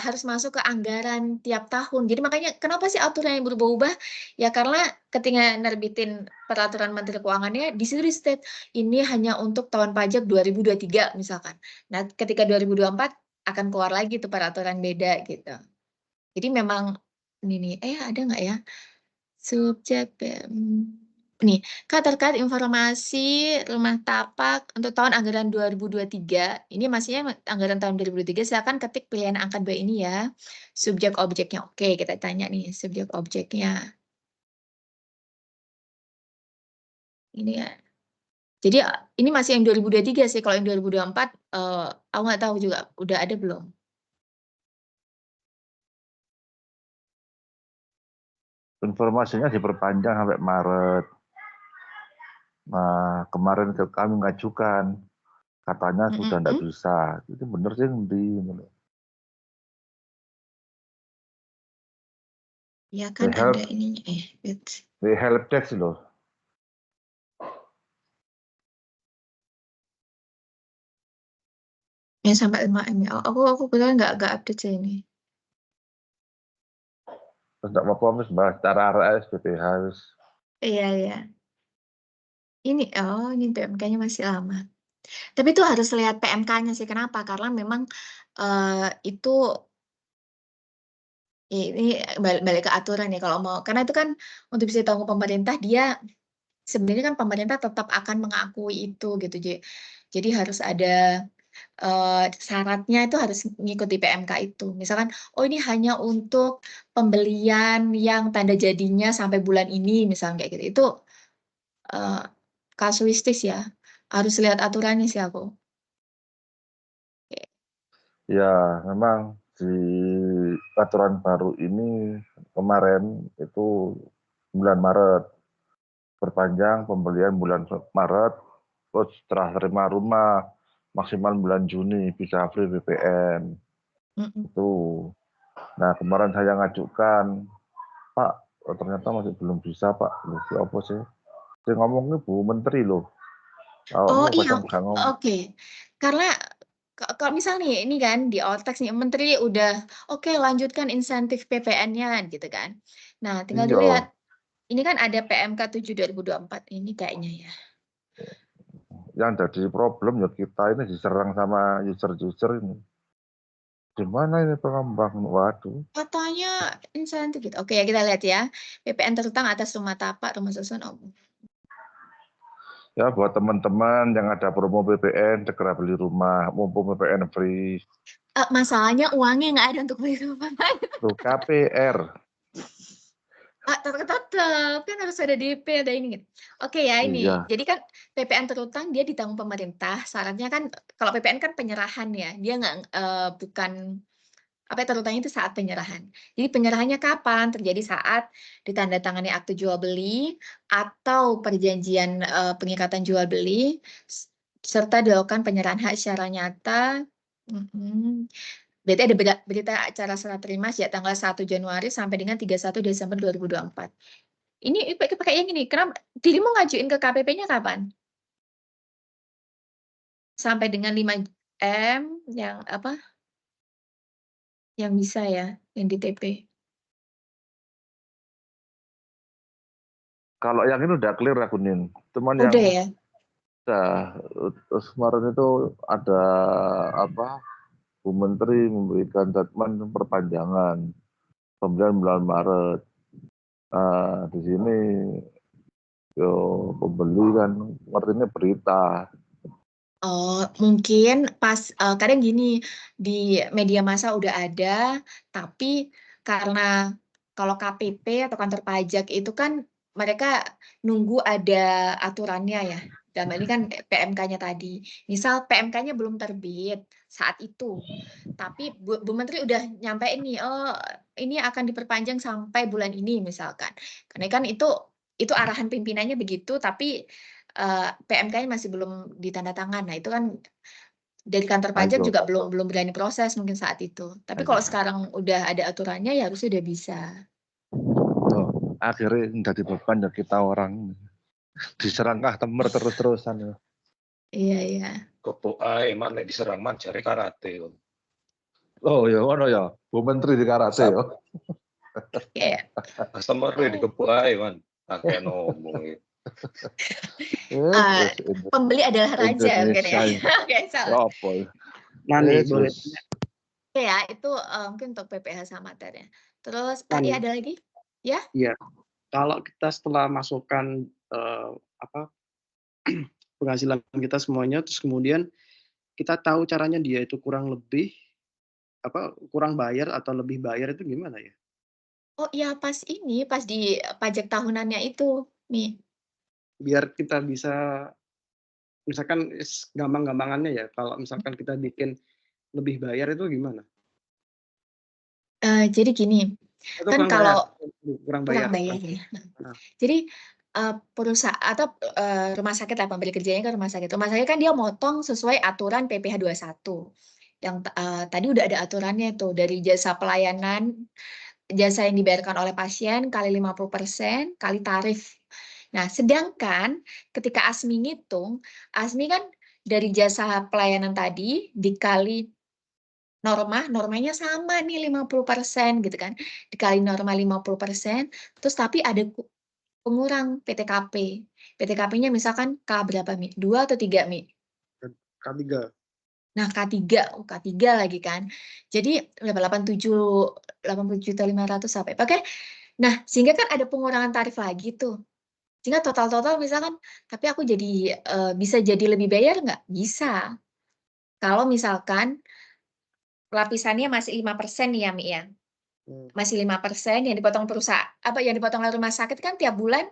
harus masuk ke anggaran tiap tahun. Jadi makanya kenapa sih aturannya berubah-ubah? Ya karena ketika nerbitin peraturan Menteri Keuangannya, di situ di-state, ini hanya untuk tahun pajak 2023 misalkan. Nah, ketika 2024 akan keluar lagi tuh peraturan beda gitu. Jadi memang ini nih, ada nggak ya? Subjek nih, Kak, terkait informasi rumah tapak untuk tahun anggaran 2023, ini maksudnya anggaran tahun 2023, silakan ketik pilihan angka 2 ini ya. Subjek objeknya. Oke, kita tanya nih subjek objeknya. Ini ya. Jadi ini masih yang 2023 sih, kalau yang 2024 aku nggak tahu juga udah ada belum. Informasinya diperpanjang sampai Maret. Nah, kemarin kami ngajukan, katanya sudah enggak bisa. Itu bener sih di Ya kan ada ininya di helpdesk loh. yang sampai 5M ya. Aku beneran nggak update sih ini. Terus enggak apa-apa Mas bahas cara RS BPH wis. Iya iya. Ini PMK-nya masih lama. Tapi itu harus lihat PMK-nya sih, kenapa? Karena memang, itu ini balik ke aturan ya kalau mau karena itu kan untuk bisa ditanggung pemerintah dia sebenarnya kan pemerintah tetap akan mengakui itu gitu. Jadi harus ada, syaratnya itu harus mengikuti PMK itu. Misalkan, oh ini hanya untuk pembelian yang tanda jadinya sampai bulan ini, misalnya kayak gitu. Itu, eee, kasuistis ya, harus lihat aturannya sih aku. Ya, memang di aturan baru ini kemarin itu bulan Maret perpanjang pembelian bulan Maret, terus setelah terima rumah maksimal bulan Juni bisa free BPN. Itu Nah, kemarin saya ngajukan, Pak, ternyata masih belum bisa, Pak. Loh, siapa sih? Saya ngomongnya Bu Menteri loh. Oh Awakmu iya, kadang gak ngomong. oke. Karena kalau misal nih, ini kan di Ortex nih, Menteri udah, oke lanjutkan insentif PPN-nya gitu kan. Nah, tinggal Iya, dilihat, ini kan ada PMK 7 2024 ini kayaknya ya. yang jadi problem ya kita ini diserang sama user-user ini. Gimana ini pengembang? Waduh. Katanya insentif gitu. Oke ya, kita lihat ya. PPN terutang atas rumah tapak, rumah susun. Ya buat teman-teman yang ada promo PPN, segera beli rumah, mumpung PPN free. Masalahnya uangnya nggak ada untuk beli rumah. Tuh, KPR. Tetap kan harus ada DP, ada ini gitu. Oke ya, ini. Iya. Jadi kan PPN terutang dia ditanggung pemerintah. Syaratnya kan kalau PPN kan penyerahan ya. Dia nggak bukan apa terutangnya itu saat penyerahan. Jadi penyerahannya kapan? Terjadi saat ditandatangani akte jual beli atau perjanjian pengikatan jual beli serta dilakukan penyerahan hak secara nyata. Berarti ada berita acara serah terima sejak tanggal 1 Januari sampai dengan 31 Desember 2024. Ini pakai yang ini. Kenapa dirimu ngajuin ke KPP-nya kapan? Sampai dengan 5M yang apa? Yang bisa ya, yang di TP. Kalau yang ini udah clear aku Nin. Cuman yang Udah ya? terus kemarin itu ada apa? Bu Menteri memberikan statement perpanjangan pembelian bulan Maret. Nah, di sini yo pembeli kan ngertinya berita. Oh, mungkin pas kadang gini di media massa udah ada, tapi karena kalau KPP atau kantor pajak itu kan mereka nunggu ada aturannya ya. Dan ini kan PMK-nya tadi. Misal PMK-nya belum terbit saat itu, tapi Bu Menteri udah nyampein nih, oh ini akan diperpanjang sampai bulan ini misalkan. Karena kan itu arahan pimpinannya begitu, tapi PMK-nya masih belum ditandatangan. Nah, itu kan dari kantor pajak Ayo, juga belum berani proses mungkin saat itu. Tapi kalau sekarang udah ada aturannya ya harusnya udah bisa. oh, akhirnya jadi beban ya kita orang diserang customer terus-terusan ya. Iya, iya. Kepuk ae man nek diserang man jare karate. Oh ya, ono ya. Bu Menteri di karate ya. Iya. Customer dikepuk ae man. Akeh ngomong. Pembeli adalah raja mungkin ya. Indonesia. Oke, salah. Ya apa? Nani, boleh Yesus. Ya, itu mungkin untuk PPh sama ter ya. Terus tadi Nani. ada lagi? Ya? Iya. Kalau kita setelah masukkan penghasilan kita semuanya, terus kemudian kita tahu caranya dia itu kurang bayar atau lebih bayar itu gimana ya? Oh iya, pas di pajak tahunannya itu nih. Biar kita bisa, misalkan gampang-gampangannya ya, kalau misalkan kita bikin lebih bayar itu gimana? Jadi gini, Itu kan kalau kurang kurang bayar. bayar ya. Jadi perusahaan atau rumah sakit lah, pemberi kerjanya kan rumah sakit. Rumah sakit kan dia motong sesuai aturan PPh 21. Yang tadi udah ada aturannya tuh dari jasa pelayanan, jasa yang dibayarkan oleh pasien kali 50% kali tarif. Nah, sedangkan ketika Asmi ngitung, Asmi kan dari jasa pelayanan tadi dikali normanya sama nih 50% gitu kan. Dikali norma 50%, terus tapi ada pengurang PTKP. PTKP-nya misalkan K berapa, Mi? 2 atau 3, Mi? K3. Nah, K3 lagi kan. Jadi berapa? 80.500 sampai. Oke. Nah, sehingga kan ada pengurangan tarif lagi tuh. Sehingga total misalkan, tapi aku jadi bisa jadi lebih bayar nggak? Bisa. Kalau misalkan lapisannya masih 5% nih ya, Mi ya. Masih 5% yang dipotong perusahaan, yang dipotong oleh rumah sakit kan tiap bulan,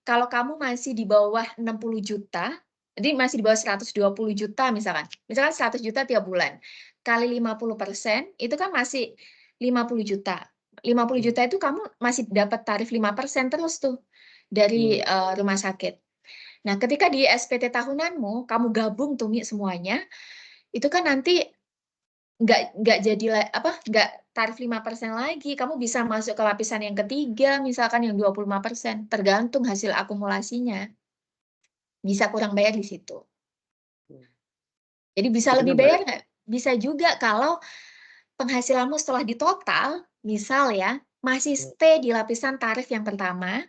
kalau kamu masih di bawah 60 juta, jadi masih di bawah 120 juta misalkan 100 juta tiap bulan, kali 50%, itu kan masih 50 juta. 50 juta itu kamu masih dapat tarif 5% terus tuh dari rumah sakit. Nah, ketika di SPT tahunanmu, kamu gabung tuh Mi semuanya, itu kan nanti nggak jadi nggak tarif 5% lagi. Kamu bisa masuk ke lapisan yang ketiga, misalkan yang 25%, tergantung hasil akumulasinya. Bisa kurang bayar di situ. Jadi bisa lebih bayar nggak? Bisa juga kalau penghasilanmu setelah ditotal, misal ya, masih stay di lapisan tarif yang pertama,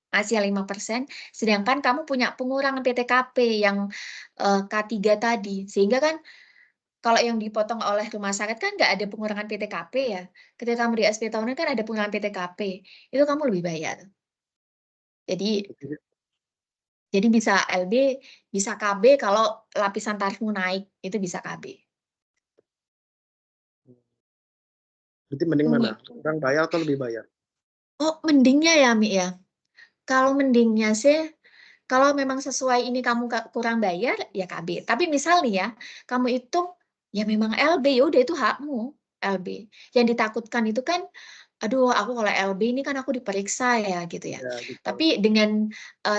masih 5%, sedangkan kamu punya pengurangan PTKP yang K3 tadi. Sehingga kan kalau yang dipotong oleh rumah sakit kan nggak ada pengurangan PTKP ya. Ketika kamu di SP tahunan kan ada pengurangan PTKP. Itu kamu lebih bayar. Jadi bisa LB, bisa KB kalau lapisan tarifmu naik, itu bisa KB. Berarti mending mana? Kurang bayar atau lebih bayar? Oh, mendingnya ya, Mi ya. Kalau mendingnya sih, kalau memang sesuai ini kamu kurang bayar, ya KB. Tapi misal nih ya, kamu hitung, ya memang LB, ya udah itu hakmu, LB. Yang ditakutkan itu kan, aduh aku kalau LB ini kan aku diperiksa ya gitu ya. Gitu. Tapi dengan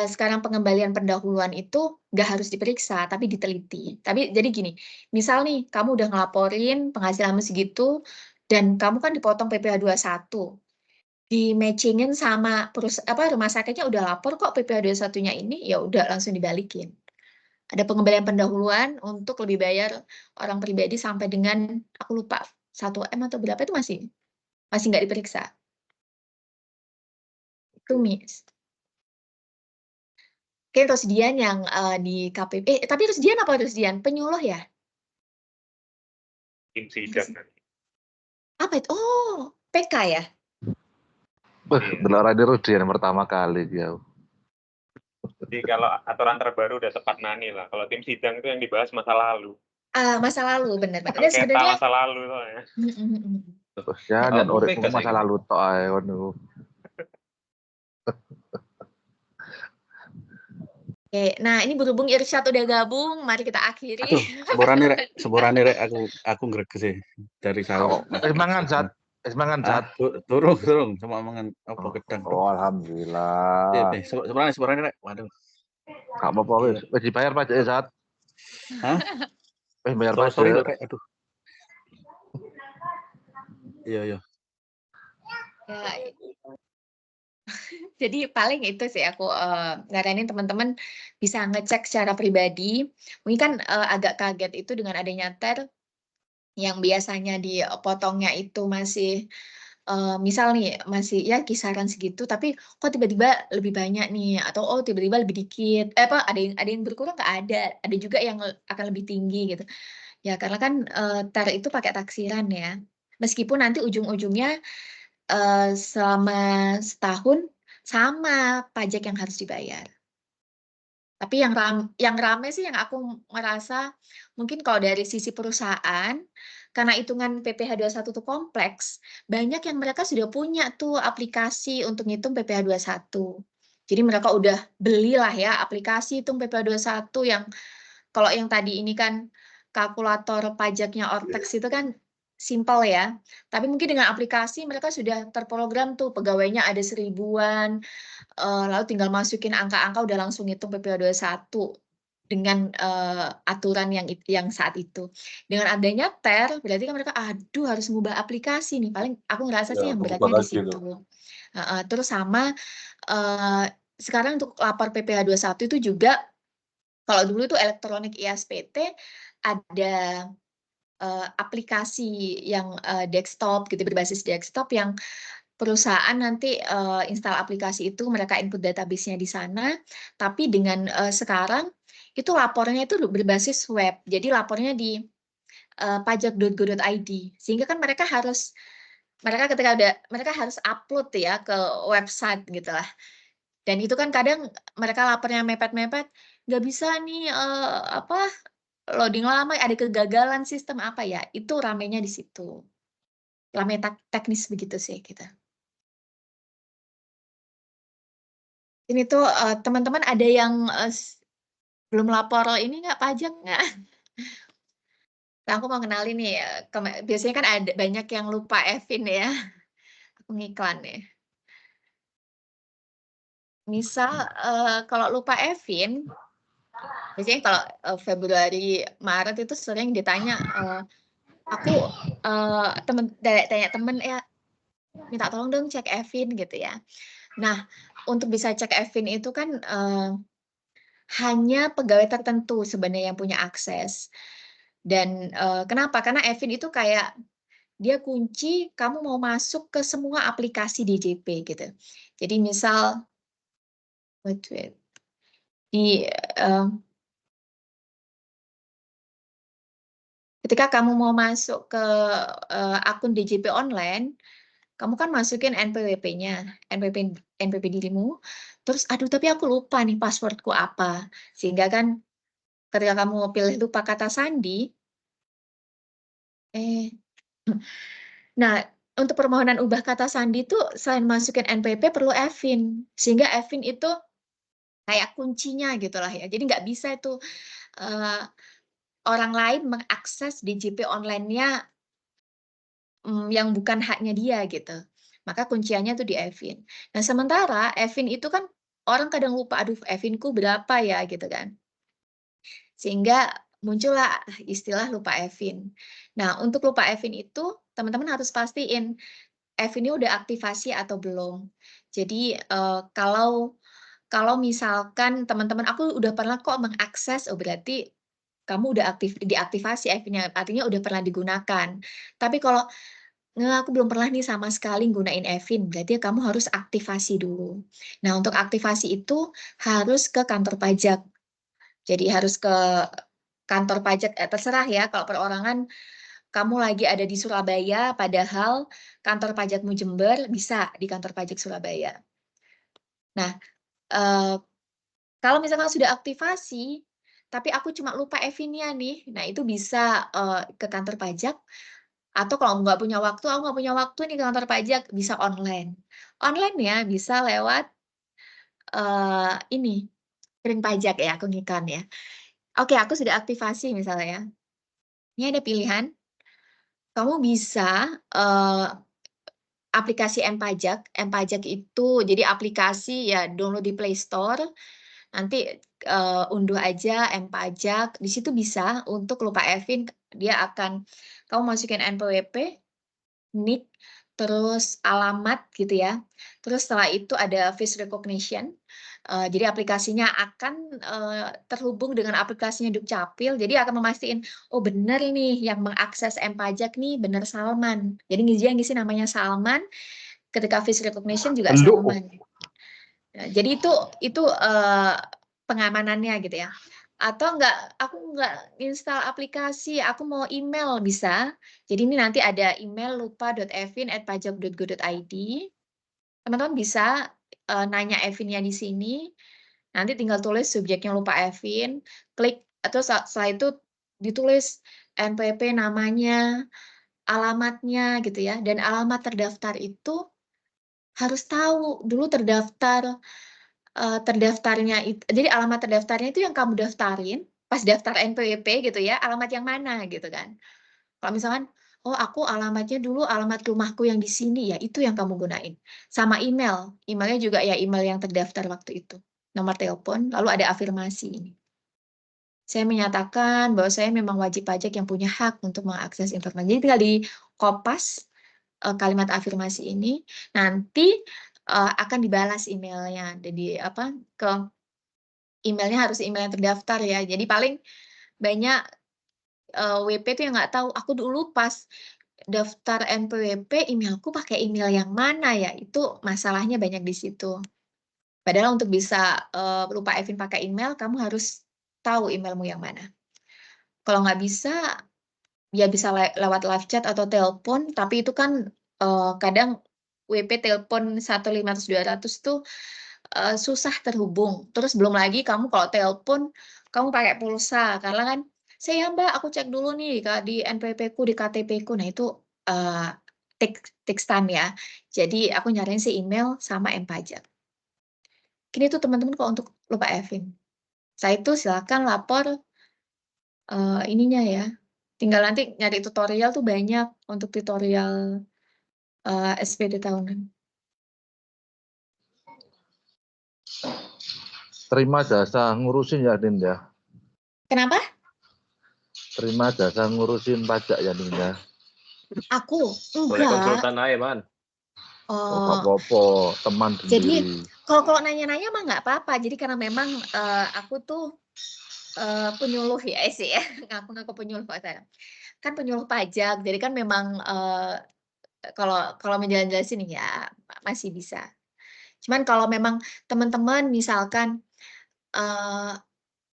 sekarang pengembalian pendahuluan itu nggak harus diperiksa, tapi diteliti. Tapi jadi gini, misal nih kamu udah ngelaporin penghasilanmu segitu, dan kamu kan dipotong PPh 21. Di matchingin sama rumah sakitnya udah lapor kok PPh 21-nya ini, ya udah langsung dibalikin. Ada pengembalian pendahuluan untuk lebih bayar orang pribadi sampai dengan aku lupa 1M atau berapa itu masih nggak diperiksa. Itu Miss. Oke, Rosdian yang di KPP. Tapi Rosdian apa Rosdian? Penyuluh ya? Tim sidang. Apa itu? Oh, PK ya? Delok radio Rudian pertama kali dia. Jadi kalau aturan terbaru udah tepat nani lah. Kalau tim sidang itu yang dibahas masa lalu. Masa lalu, benar-benar. Dan Sengketa sebenarnya masa lalu soalnya. Ya, dan uripmu masa lalu tok ae ngono. Oke, nah ini berhubung Irsyad udah gabung, mari kita akhiri. Aduh, seborane rek aku greges sih dari sahur. Semangat Zat. Semangat Zat. Turung cuma mangan apa gedang. Oh, alhamdulillah. Seborane rek. Waduh. Gak apa-apa wis. Wis dibayar pajak Zat. Hah? Wis bayar Sorry pajak. rek, aduh. Iya. Ya, jadi paling itu sih aku nyaranin teman-teman bisa ngecek secara pribadi. Mungkin kan agak kaget itu dengan adanya TER yang biasanya dipotongnya itu masih misal nih masih ya kisaran segitu, tapi kok tiba-tiba lebih banyak nih, atau oh tiba-tiba lebih dikit, ada yang berkurang nggak ada juga yang akan lebih tinggi gitu. Ya karena kan TER itu pakai taksiran ya, meskipun nanti ujung-ujungnya selama setahun sama pajak yang harus dibayar. Tapi yang rame sih yang aku merasa mungkin kalau dari sisi perusahaan, karena hitungan PPh 21 itu kompleks, banyak yang mereka sudah punya tuh aplikasi untuk ngitung PPh 21. Jadi mereka udah belilah ya aplikasi hitung PPh 21 yang kalau yang tadi ini kan kalkulator pajaknya Ortex itu kan simpel ya. Tapi mungkin dengan aplikasi mereka sudah terprogram tuh pegawainya ada 1000-an, lalu tinggal masukin angka-angka udah langsung hitung PPh 21 dengan aturan yang saat itu. Dengan adanya TER berarti kan mereka aduh harus mengubah aplikasi nih. Paling aku ngerasa sih yang beratnya di situ. Terus sama sekarang untuk lapor PPh 21 itu juga kalau dulu itu elektronik ISPT ada aplikasi yang desktop gitu berbasis desktop yang perusahaan nanti install aplikasi itu, mereka input database-nya di sana, tapi dengan sekarang itu lapornya itu berbasis web. Jadi lapornya di pajak.go.id. Sehingga kan mereka harus mereka harus upload ya ke website gitu lah. Dan itu kan kadang mereka lapornya mepet-mepet, nggak bisa nih loading lama, ada kegagalan sistem apa ya, itu ramenya di situ. Rame teknis begitu sih kita. Ini tuh teman-teman ada yang belum lapor ini nggak pajak nggak? Nah, aku mau kenalin nih, biasanya kan ada banyak yang lupa Evin ya. Aku ngiklan ya. Misal kalau lupa Evin, biasanya kalau Februari, Maret itu sering ditanya aku tanya temen ya, minta tolong dong cek Evin gitu ya. Nah, untuk bisa cek Evin itu kan hanya pegawai tertentu sebenarnya yang punya akses. Dan kenapa? Karena Evin itu kayak dia kunci kamu mau masuk ke semua aplikasi DJP gitu. Jadi misal di ketika kamu mau masuk ke akun DJP online, kamu kan masukin NPWP-nya, NPWP dirimu, terus aduh tapi aku lupa nih passwordku apa. Sehingga kan ketika kamu pilih lupa kata sandi, nah untuk permohonan ubah kata sandi itu selain masukin NPWP perlu Evin, sehingga Evin itu kayak kuncinya gitulah ya. Jadi nggak bisa itu orang lain mengakses DJP online-nya yang bukan haknya dia gitu. Maka kunciannya tuh di Evin. Nah, sementara Evin itu kan orang kadang lupa, aduh Evinku berapa ya gitu kan. Sehingga muncullah istilah lupa Evin. Nah, untuk lupa Evin itu teman-teman harus pastiin Evin ini udah aktivasi atau belum. Jadi kalau misalkan teman-teman aku udah pernah kok mengakses, oh berarti kamu udah diaktifasi Evin-nya, artinya udah pernah digunakan. Tapi kalau aku belum pernah nih sama sekali gunain Evin, berarti kamu harus aktivasi dulu. Nah, untuk aktivasi itu harus ke kantor pajak. Jadi harus ke kantor pajak, terserah ya, kalau perorangan kamu lagi ada di Surabaya, padahal kantor pajakmu Jember, bisa di kantor pajak Surabaya. Nah, kalau misalkan sudah aktivasi, tapi aku cuma lupa Evin-nya nih, nah itu bisa ke kantor pajak. Atau kalau nggak punya waktu, aku nggak punya waktu nih ke kantor pajak, bisa online. Online ya, bisa lewat ini, kirim pajak ya, aku ngikan ya. Oke, aku sudah aktivasi misalnya ya. Ini ada pilihan, kamu bisa aplikasi M-Pajak. M-Pajak itu jadi aplikasi ya download di Play Store, nanti unduh aja M-Pajak, di situ bisa untuk lupa Evin, dia akan, kamu masukin NPWP, NIK, terus alamat gitu ya. Terus setelah itu ada face recognition. Jadi aplikasinya akan terhubung dengan aplikasinya Dukcapil. Jadi akan memastikan, oh benar nih yang mengakses M-Pajak nih benar Salman. Jadi dia ngisi namanya Salman. Ketika face recognition juga Salman. Jadi itu pengamanannya gitu ya. Atau aku nggak install aplikasi, aku mau email bisa. Jadi ini nanti ada email lupa.evin@pajak.go.id. Teman-teman bisa nanya Evin-nya di sini. Nanti tinggal tulis subjeknya lupa Evin, klik, atau setelah itu ditulis NPWP namanya, alamatnya gitu ya. Dan alamat terdaftar itu harus tahu dulu terdaftarnya itu, jadi alamat terdaftarnya itu yang kamu daftarin pas daftar NPWP gitu ya, alamat yang mana gitu kan. Kalau misalkan, oh aku alamatnya dulu alamat rumahku yang di sini, ya itu yang kamu gunain. Sama emailnya juga ya email yang terdaftar waktu itu. Nomor telepon, lalu ada afirmasi ini. Saya menyatakan bahwa saya memang wajib pajak yang punya hak untuk mengakses informasi. Jadi tinggal di kopas kalimat afirmasi ini, nanti akan dibalas emailnya. Jadi ke emailnya harus email yang terdaftar ya. Jadi paling banyak WP itu yang nggak tahu. Aku dulu pas daftar NPWP emailku pakai email yang mana ya? Itu masalahnya banyak di situ. Padahal untuk bisa lupa Evin pakai email, kamu harus tahu emailmu yang mana. Kalau nggak bisa, ya bisa lewat live chat atau telepon. Tapi itu kan kadang WP telepon 1-500-200 tuh susah terhubung. Terus belum lagi kamu kalau telepon, kamu pakai pulsa. Karena kan, saya Mbak, aku cek dulu nih di NPWP-ku, di KTP-ku. Nah itu takes time ya. Jadi aku nyariin si email sama M-Pajak. Gini tuh teman-teman kalau untuk lupa Evin. Saya itu silakan lapor ininya ya. Tinggal nanti nyari tutorial tuh banyak untuk tutorial SPD tahunan. Terima jasa ngurusin ya, Din ya. Kenapa? terima jasa ngurusin pajak ya Nina. Aku Boleh enggak. konsultan aja, Man. Oh, gak Oh, apa-apa, teman jadi sendiri. kalau nanya-nanya mah nggak apa-apa. Jadi karena memang aku tuh penyuluh ya sih ya, ngaku-ngaku penyuluh saya. Kan penyuluh pajak. Jadi kan memang kalau menjelaskan ya masih bisa. Cuman kalau memang teman-teman misalkan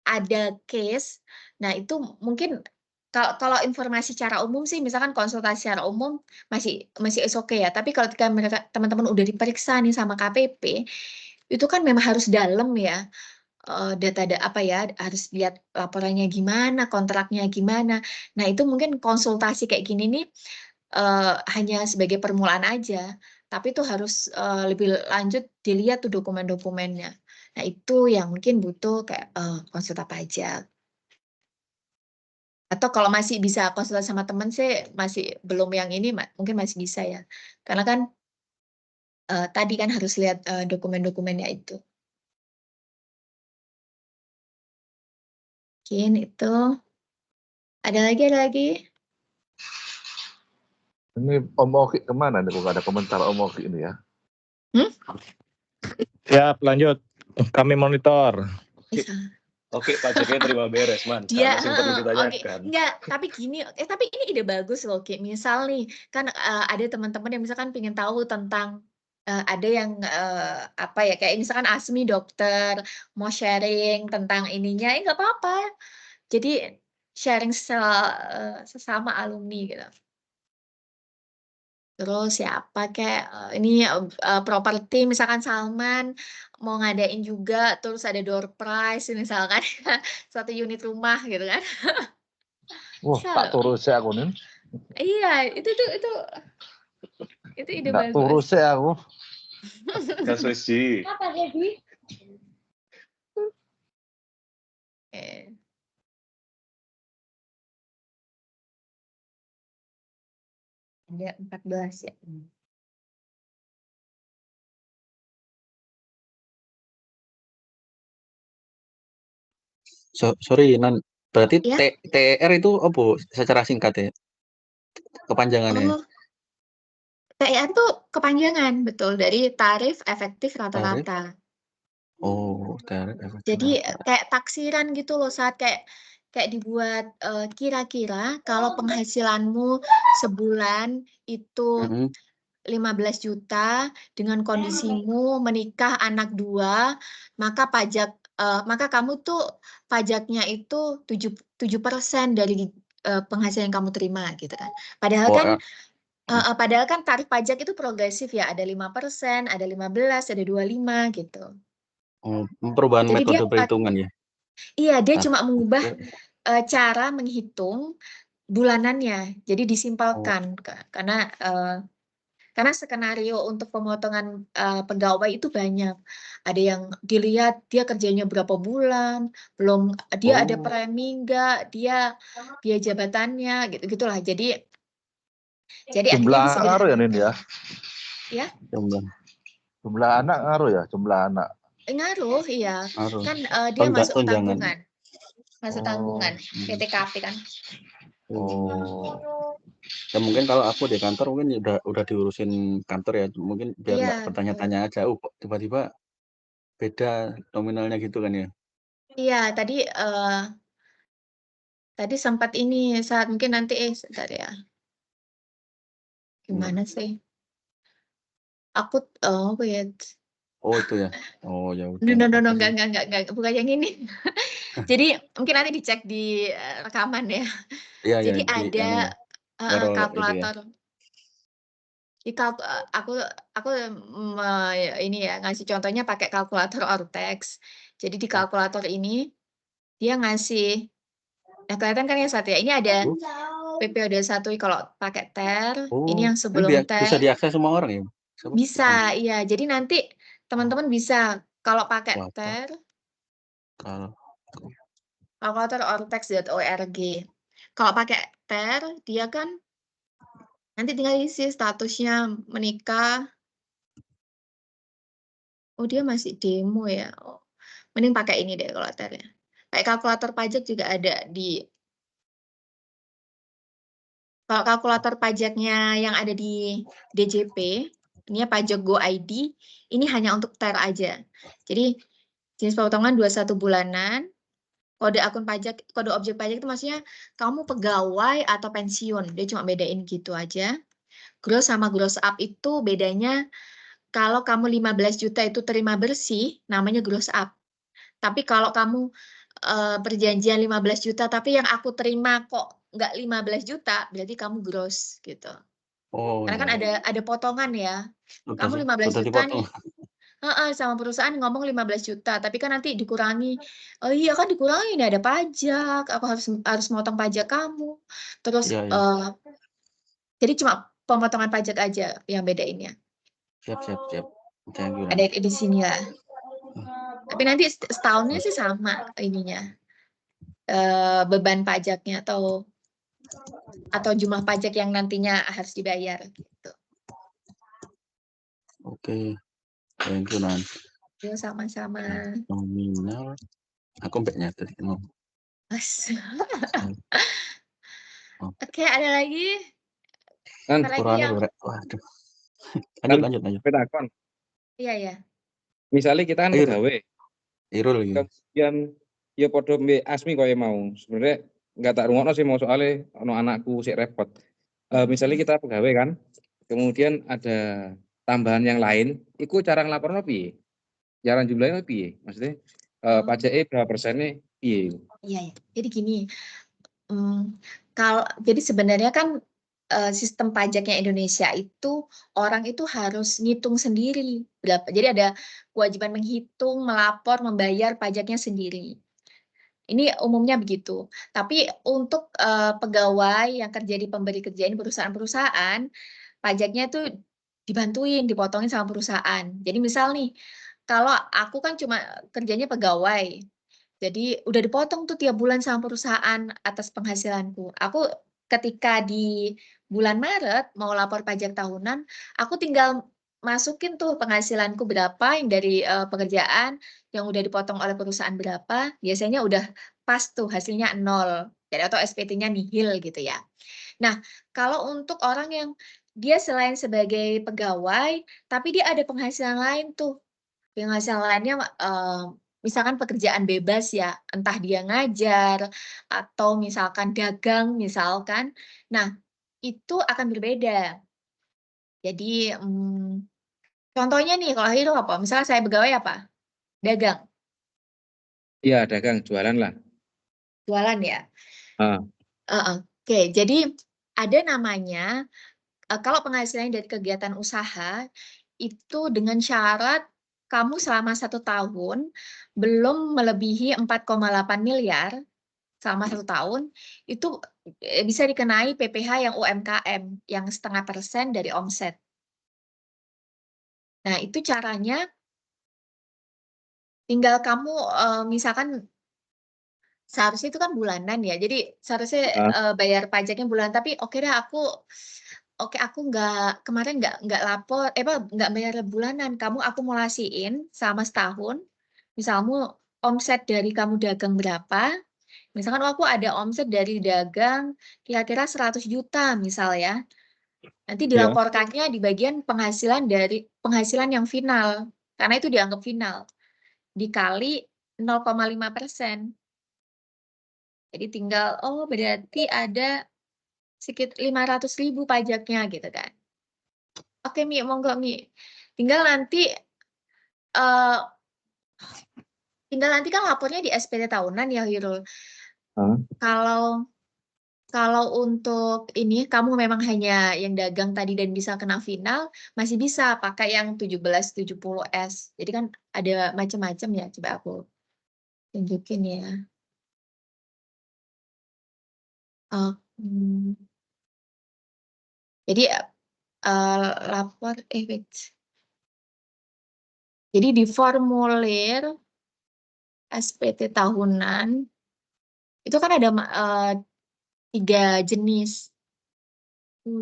ada case, nah itu mungkin kalau informasi secara umum sih, misalkan konsultasi secara umum masih oke ya. Tapi kalau ketika teman-teman udah diperiksa nih sama KPP, itu kan memang harus dalam ya. Data apa ya, harus lihat laporannya gimana, kontraknya gimana. Nah itu mungkin konsultasi kayak gini nih hanya sebagai permulaan aja. Tapi itu harus lebih lanjut dilihat tuh dokumen-dokumennya. Nah itu yang mungkin butuh kayak konsultan pajak. Atau kalau masih bisa konsultasi sama teman sih, masih belum yang ini, mungkin masih bisa ya. Karena kan tadi kan harus lihat dokumen-dokumennya itu. Mungkin itu. Ada lagi? Ini Om Oki kemana nih? Kok ada komentar Om Oki ini ya? Siap, lanjut. Kami monitor. Bisa. Oke, pajaknya terima beres, Man. Dia, Karena sempat oke, ditanyakan. enggak, tapi gini, tapi ini ide bagus loh, Ki. Misal nih, kan ada teman-teman yang misalkan pengen tahu tentang ada yang apa ya, kayak misalkan Asmi dokter mau sharing tentang ininya, nggak apa-apa. Jadi sharing sesama alumni gitu. Terus siapa kayak ini properti misalkan Salman mau ngadain juga, terus ada door prize misalkan satu unit rumah gitu kan. Wah, Bisa tak loh. turus ya aku nih. Iya, itu ide Nggak bagus. turus ya aku. Mas Wisji. Apa Debbie? Oke. Ada 14 ya. Sorry, Nan. Berarti Ya. TER itu apa secara singkat ya? Kepanjangannya. Oh, TER tuh kepanjangan, betul, dari tarif efektif rata-rata. Oh, TER efektif. Jadi kayak taksiran gitu loh, saat kayak dibuat kira-kira kalau penghasilanmu sebulan itu 15 juta dengan kondisimu menikah anak 2, maka maka kamu tuh pajaknya itu 7% dari penghasilan yang kamu terima gitu kan. Padahal kan tarif pajak itu progresif ya, ada 5%, ada 15, ada 25 gitu. Perubahan Jadi metode perhitungan ya? Iya, dia cuma mengubah cara menghitung bulanannya. Jadi disimpelkan karena skenario untuk pemotongan pegawai itu banyak. Ada yang dilihat dia kerjanya berapa bulan, belum dia ada premi enggak, dia biaya jabatannya gitu-gitulah. Jadi Jumlah akhirnya bisa ngaruh ya Nin ya? Ya. Jumlah anak ngaruh ya, jumlah anak. Ngaruh, iya. Ngaruh. Kan dia masuk Tunjangan. tanggungan. Masuk tanggungan, PTKP kan. Ya mungkin kalau aku di kantor mungkin udah diurusin kantor ya, mungkin biar nggak bertanya-tanya aja, kok tiba-tiba beda nominalnya gitu kan ya? Iya, tadi sempat ini saat mungkin nanti sebentar ya. Gimana sih? Aku wait. Oh itu ya. Oh ya udah. No, enggak, bukan yang ini. Jadi mungkin nanti dicek di rekaman ya. Iya, Jadi ya, ada kalkulator. Aku ini ya ngasih contohnya pakai kalkulator Ortex. Jadi di kalkulator ini dia ngasih, nah kelihatan kan ya satu ya. Ini ada PPOD 1 kalau pakai TER. Ini yang sebelum TER. Bisa diakses semua orang ya? Bisa, iya. Jadi nanti teman-teman bisa kalau pakai TER. Kalkulator ortex.org. Kalau pakai TER, dia kan nanti tinggal isi statusnya menikah. Oh, dia masih demo ya. Oh, mending pakai ini deh kalau TER-nya. Kayak kalkulator pajak juga ada di Kalau kalkulator pajaknya yang ada di DJP, ini ya pajak Go ID, ini hanya untuk TER aja. Jadi jenis pemotongan 21 bulanan, kode akun pajak, kode objek pajak itu maksudnya kamu pegawai atau pensiun. Dia cuma bedain gitu aja. Gross sama gross up itu bedanya kalau kamu 15 juta itu terima bersih, namanya gross up. Tapi kalau kamu perjanjian 15 juta, tapi yang aku terima kok nggak 15 juta, berarti kamu gross gitu. Oh, Karena kan iya. ada potongan ya. Kamu 15 sudah juta dipotong. nih. Sama perusahaan ngomong 15 juta, tapi kan nanti dikurangi. Oh iya kan dikurangi, ini ada pajak, aku harus motong pajak kamu. Terus Iya, iya. jadi cuma pemotongan pajak aja yang bedainnya. Siap. Thank you, Nan. Ada di sini lah. Tapi nanti setahunnya sih sama ininya. Beban pajaknya atau jumlah pajak yang nantinya harus dibayar gitu. Oke. Thank you, Nan. Ya, sama-sama. Nominal. Aku mbak nyatet. Oke, ada lagi? Kan Ada lagi yang... Waduh. Lanjut. Petakon. Iya. Misalnya kita kan pegawai. Irul gitu. Kemudian ya podo mbek Asmi koyo mau. Sebenarnya nggak tak rungokno sih mau soalnya ono anakku sik repot. Misalnya kita pegawai kan, kemudian ada tambahan yang lain, itu cara ngelaporno piye? Cara jumlahnya piye? Maksudnya pajaknya berapa persennya piye? Iya. Jadi gini, jadi sebenarnya kan sistem pajaknya Indonesia itu orang itu harus ngitung sendiri berapa. Jadi ada kewajiban menghitung, melapor, membayar pajaknya sendiri. Ini umumnya begitu. Tapi untuk pegawai yang kerja di pemberi kerjaan perusahaan-perusahaan, pajaknya itu dibantuin, dipotongin sama perusahaan. Jadi misal nih, kalau aku kan cuma kerjanya pegawai, jadi udah dipotong tuh tiap bulan sama perusahaan atas penghasilanku. Aku ketika di bulan Maret mau lapor pajak tahunan, aku tinggal masukin tuh penghasilanku berapa yang dari pekerjaan, yang udah dipotong oleh perusahaan berapa, biasanya udah pas tuh hasilnya 0. Jadi atau SPT-nya nihil gitu ya. Nah, kalau untuk orang yang dia selain sebagai pegawai, tapi dia ada penghasilan lain tuh. Penghasilan lainnya misalkan pekerjaan bebas ya, entah dia ngajar atau misalkan dagang misalkan. Nah, itu akan berbeda. Jadi contohnya nih kalau Hiro apa? Misalnya saya pegawai apa? Dagang. Iya, dagang, jualan lah. Jualan ya. Oke, jadi ada namanya kalau penghasilannya dari kegiatan usaha itu dengan syarat kamu selama 1 tahun belum melebihi 4,8 miliar selama 1 tahun, itu bisa dikenai PPh yang UMKM yang 0,5% dari omset. Nah, itu caranya tinggal kamu misalkan seharusnya itu kan bulanan ya, jadi seharusnya bayar pajaknya bulan, tapi oke deh aku kemarin nggak lapor, nggak bayar bulanan, kamu akumulasiin selama setahun, misalmu omset dari kamu dagang berapa, misalkan aku ada omset dari dagang kira-kira 100 juta misal ya, nanti dilaporkannya di bagian penghasilan yang final, karena itu dianggap final, dikali 0,5%. Jadi tinggal, berarti ada sekitar 500.000 pajaknya gitu kan. Oke Mi, monggo Mi. Tinggal nanti kan lapornya di SPT tahunan ya Hirul. Kalau untuk ini kamu memang hanya yang dagang tadi dan bisa kena final, masih bisa pakai yang 1770S. Jadi kan ada macam-macam ya, coba aku tunjukin ya. Jadi lapor wait. Jadi di formulir SPT tahunan itu kan ada 3 jenis.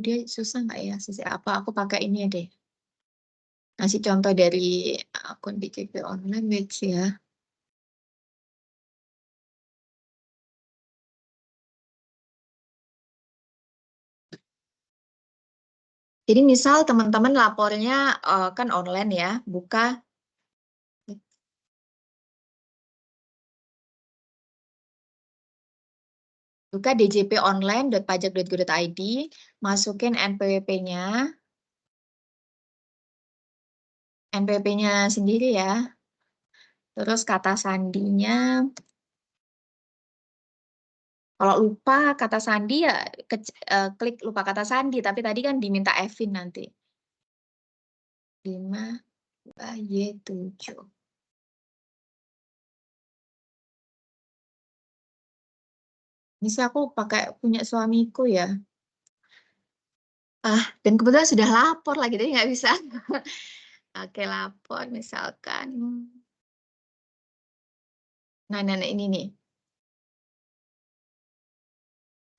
Dia susah nggak ya? Aku pakai ini deh. Ngasih contoh dari akun DJP online wait ya. Jadi misal teman-teman lapornya kan online ya, buka djponline.pajak.go.id, masukin NPWP-nya, sendiri ya, terus kata sandinya. Kalau lupa kata sandi ya klik lupa kata sandi, tapi tadi kan diminta Evin nanti. 5 Y7. Ini sih aku pakai punya suamiku ya. Dan kebetulan sudah lapor lagi, jadi nggak bisa. Oke, lapor misalkan. Nah, ini nih.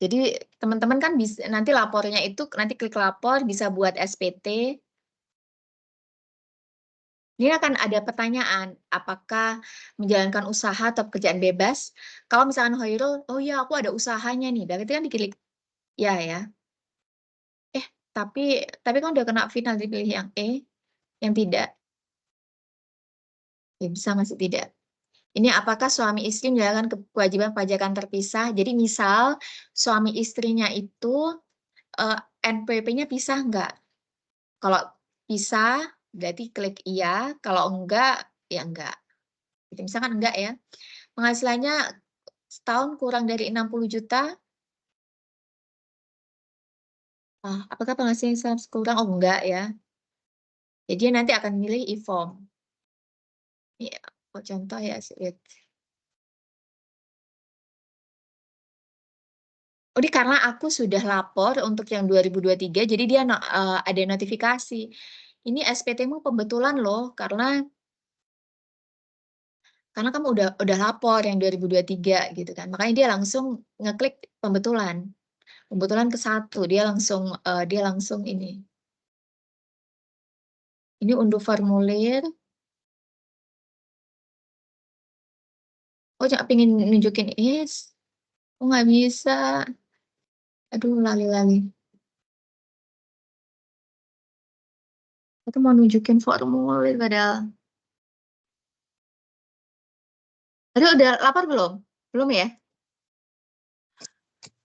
Jadi teman-teman kan bisa nanti lapornya itu nanti klik lapor bisa buat SPT. Ini akan ada pertanyaan, apakah menjalankan usaha atau pekerjaan bebas? Kalau misalkan Hoirul, oh ya aku ada usahanya nih, berarti kan diklik ya ya. Tapi kan udah kena final, dipilih yang E, yang tidak. Ya bisa masih tidak. Ini apakah suami istri menjalankan kewajiban pajakan terpisah? Jadi misal suami istrinya itu NPWP-nya pisah enggak? Kalau pisah berarti klik iya, kalau enggak ya enggak. Jadi misalkan enggak ya. Penghasilannya setahun kurang dari 60 juta. Apakah penghasilan kurang? Oh enggak ya. Jadi dia nanti akan milih e-form. Ini contoh ya, ini karena aku sudah lapor untuk yang 2023, jadi dia ada notifikasi. Ini SPT-mu pembetulan loh, karena kamu udah lapor yang 2023 gitu kan. Makanya dia langsung ngeklik pembetulan. Pembetulan ke 1, dia langsung ini. Ini unduh formulir. Oh, jangan pengen nunjukin Oh, nggak bisa. Aduh, lali-lali. Aku mau nunjukin formulir padahal. Tadi udah lapor belum? Belum ya?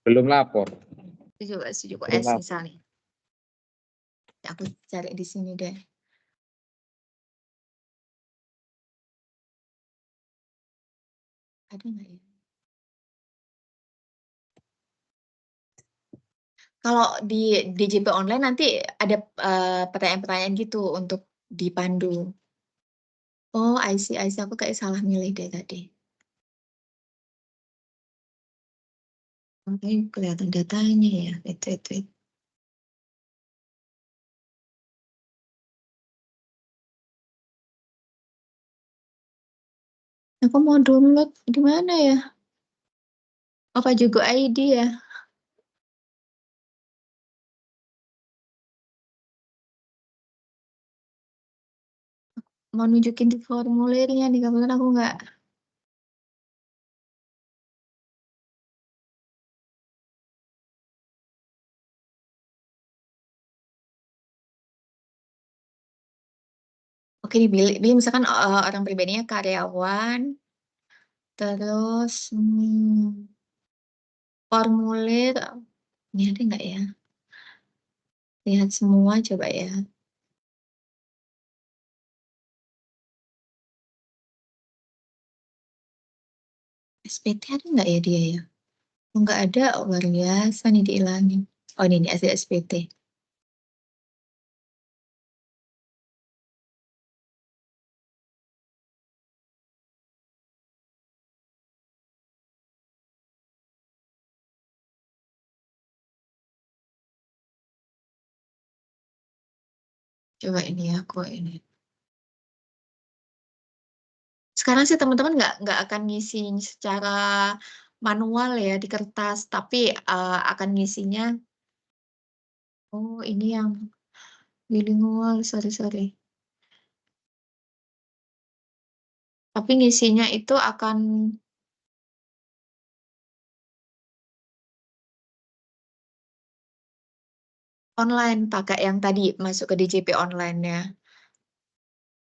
Belum lapor. Coba S Belum lapor. misalnya. Aku cari di sini deh. Ada nggak ya? Kalau di DJP online nanti ada pertanyaan-pertanyaan gitu untuk dipandu. Oh, I see. Aku kayak salah milih deh tadi. Oke, kelihatan datanya ya. Itu. Aku mau download di mana ya? Apa juga ID ya? Mau nunjukin di formulirnya nih, kebetulan aku nggak. Oke, pilih misalkan orang pribadinya karyawan, terus formulir, ini ada nggak ya? Lihat semua coba ya. SPT ada nggak ya dia ya? Oh, nggak ada, luar biasa nih dihilangin. Oh ini ada SPT. Coba ini aku ini. Sekarang sih teman-teman nggak akan ngisi secara manual ya di kertas, tapi akan ngisinya. Oh ini yang bilingual, sorry. Tapi ngisinya itu akan online, pakai yang tadi masuk ke DJP online-nya.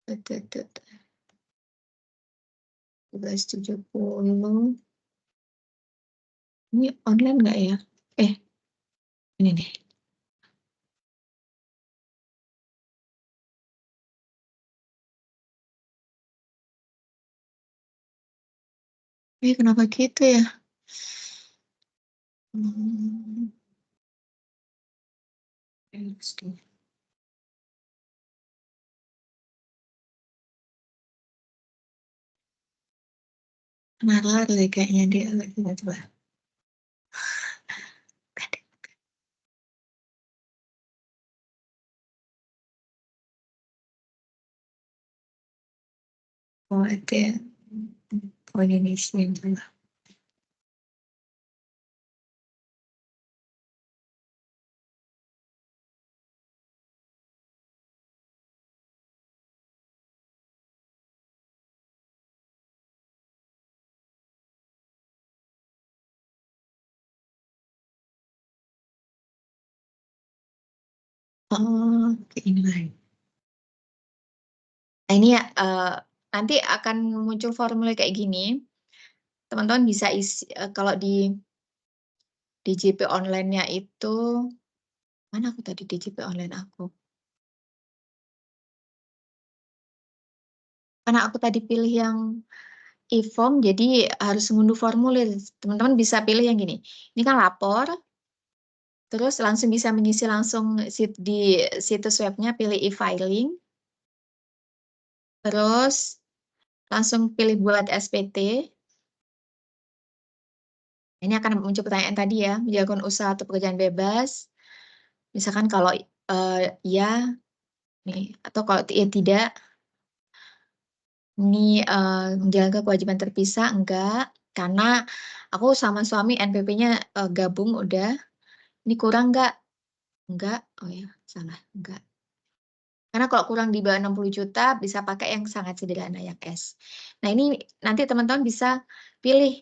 1270. Ini online nggak ya? Ini nih. Kenapa gitu ya? Marah deh kayaknya dia. Coba. Oh, ada. Oh, Indonesia juga. Oh, ini lain. Nah, ini ya, nanti akan muncul formulir kayak gini. Teman-teman bisa isi, kalau di DJP online-nya itu, mana aku tadi DJP online aku? Karena aku tadi pilih yang e-form, jadi harus ngunduh formulir. Teman-teman bisa pilih yang gini. Ini kan lapor, terus langsung bisa mengisi langsung di situs webnya, pilih e-filing, terus langsung pilih buat SPT. Ini akan muncul pertanyaan tadi ya, menjalankan usaha atau pekerjaan bebas. Misalkan kalau ya, nih, atau kalau ya tidak, ini menjalankan kewajiban terpisah, enggak. Karena aku sama suami NPP-nya gabung udah. Ini kurang enggak? Enggak. Oh ya, salah. Enggak. Karena kalau kurang di bawah 60 juta, bisa pakai yang sangat sederhana, yang S. Nah, ini nanti teman-teman bisa pilih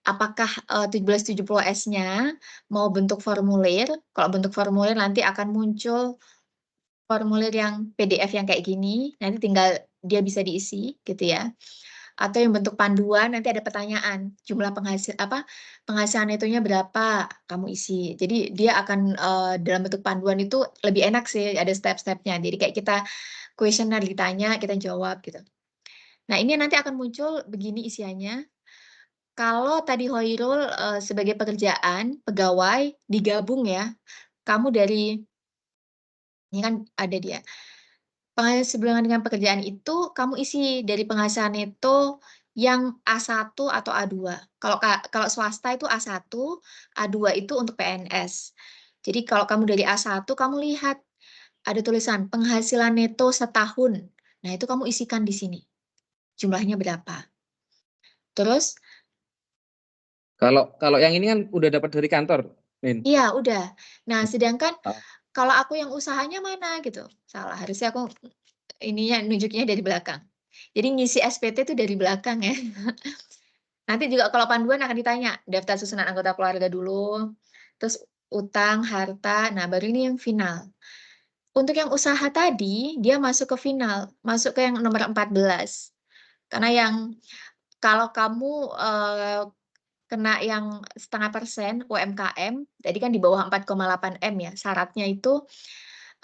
apakah 1770S-nya mau bentuk formulir. Kalau bentuk formulir nanti akan muncul formulir yang PDF yang kayak gini. Nanti tinggal dia bisa diisi gitu ya. Atau yang bentuk panduan, nanti ada pertanyaan. Jumlah penghasilan netonya berapa kamu isi. Jadi dia akan dalam bentuk panduan itu lebih enak sih, ada step-stepnya. Jadi kayak kita kuesioner ditanya, kita jawab gitu. Nah, ini nanti akan muncul begini isiannya. Kalau tadi Hoirul sebagai pekerjaan, pegawai, digabung ya, kamu dari, ini kan ada dia, penghasilan dengan pekerjaan itu, kamu isi dari penghasilan neto yang A1 atau A2. Kalau swasta itu A1, A2 itu untuk PNS. Jadi kalau kamu dari A1, kamu lihat ada tulisan penghasilan neto setahun. Nah, itu kamu isikan di sini. Jumlahnya berapa? Terus Kalau yang ini kan udah dapat dari kantor, Min. iya, udah. Nah, sedangkan kalau aku yang usahanya mana gitu. Salah, harusnya aku ininya nunjuknya dari belakang. Jadi ngisi SPT itu dari belakang ya. Nanti juga kalau panduan akan ditanya daftar susunan anggota keluarga dulu, terus utang, harta, nah baru ini yang final. Untuk yang usaha tadi, dia masuk ke final, masuk ke yang nomor 14. Karena yang kalau kamu kena yang 0,5% UMKM, jadi kan di bawah 4,8 M ya, syaratnya itu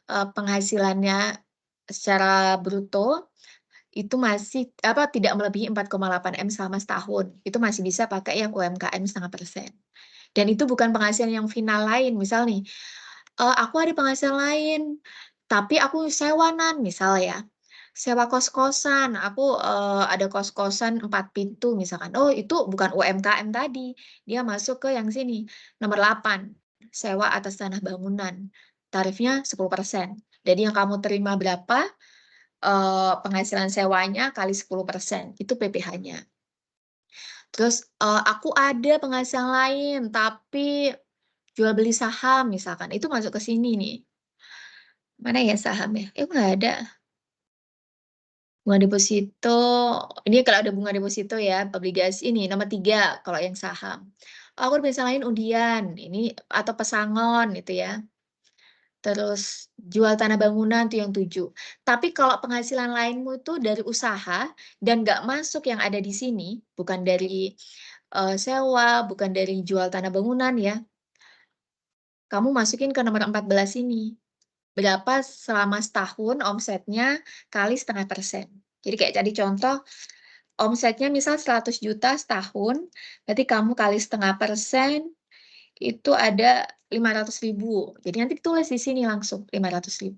penghasilannya secara bruto itu masih tidak melebihi 4,8 M selama setahun. Itu masih bisa pakai yang UMKM 0,5%. Dan itu bukan penghasilan yang final lain. Misal nih, aku ada penghasilan lain, tapi aku sewanan, misal ya. Sewa kos-kosan, aku ada kos-kosan 4 pintu misalkan. Oh, itu bukan UMKM tadi. Dia masuk ke yang sini, nomor 8, sewa atas tanah bangunan. Tarifnya 10%. Jadi yang kamu terima berapa, penghasilan sewanya kali 10%, itu PPh-nya. Terus aku ada penghasilan lain, tapi jual beli saham misalkan, itu masuk ke sini nih. Mana ya sahamnya? Nggak ada. Bunga deposito, ini kalau ada bunga deposito ya, obligasi ini nomor 3 kalau yang saham. Aku bisa lain undian, ini atau pesangon gitu ya. terus jual tanah bangunan itu yang 7. Tapi kalau penghasilan lainmu itu dari usaha dan nggak masuk yang ada di sini, bukan dari sewa, bukan dari jual tanah bangunan ya, kamu masukin ke nomor 14 ini. Berapa selama setahun omsetnya kali 0,5%. Jadi kayak tadi contoh, omsetnya misal 100 juta setahun, berarti kamu kali 0,5% itu ada 500.000. Jadi nanti tulis di sini langsung 500.000.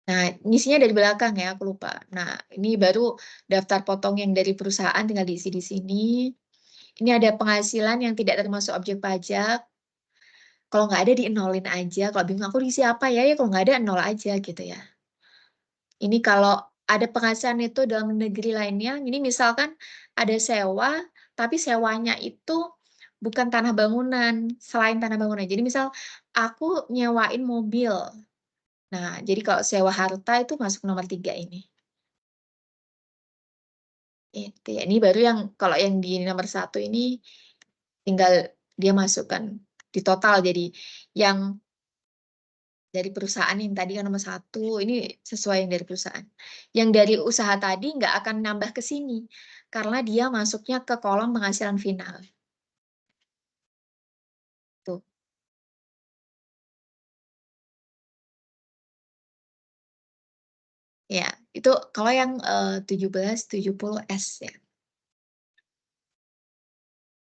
Nah, ngisinya dari belakang ya, aku lupa. Nah, ini baru daftar potong yang dari perusahaan, tinggal diisi di sini. Ini ada penghasilan yang tidak termasuk objek pajak. Kalau nggak ada dienolin aja. Kalau bingung aku diisi apa ya? Ya kalau nggak ada nol aja gitu ya. Ini kalau ada penghasilan itu dalam negeri lainnya, ini misalkan ada sewa, tapi sewanya itu bukan tanah bangunan, selain tanah bangunan. Jadi misal aku nyewain mobil. Nah, jadi kalau sewa harta itu masuk nomor 3 ini. Itu ya. Ini baru yang kalau yang di nomor 1 ini tinggal dia masukkan di total. Jadi yang dari perusahaan yang tadi kan nomor 1, ini sesuai yang dari perusahaan. Yang dari usaha tadi nggak akan nambah ke sini, karena dia masuknya ke kolom penghasilan final. Tuh. Ya, itu kalau yang 1770S ya.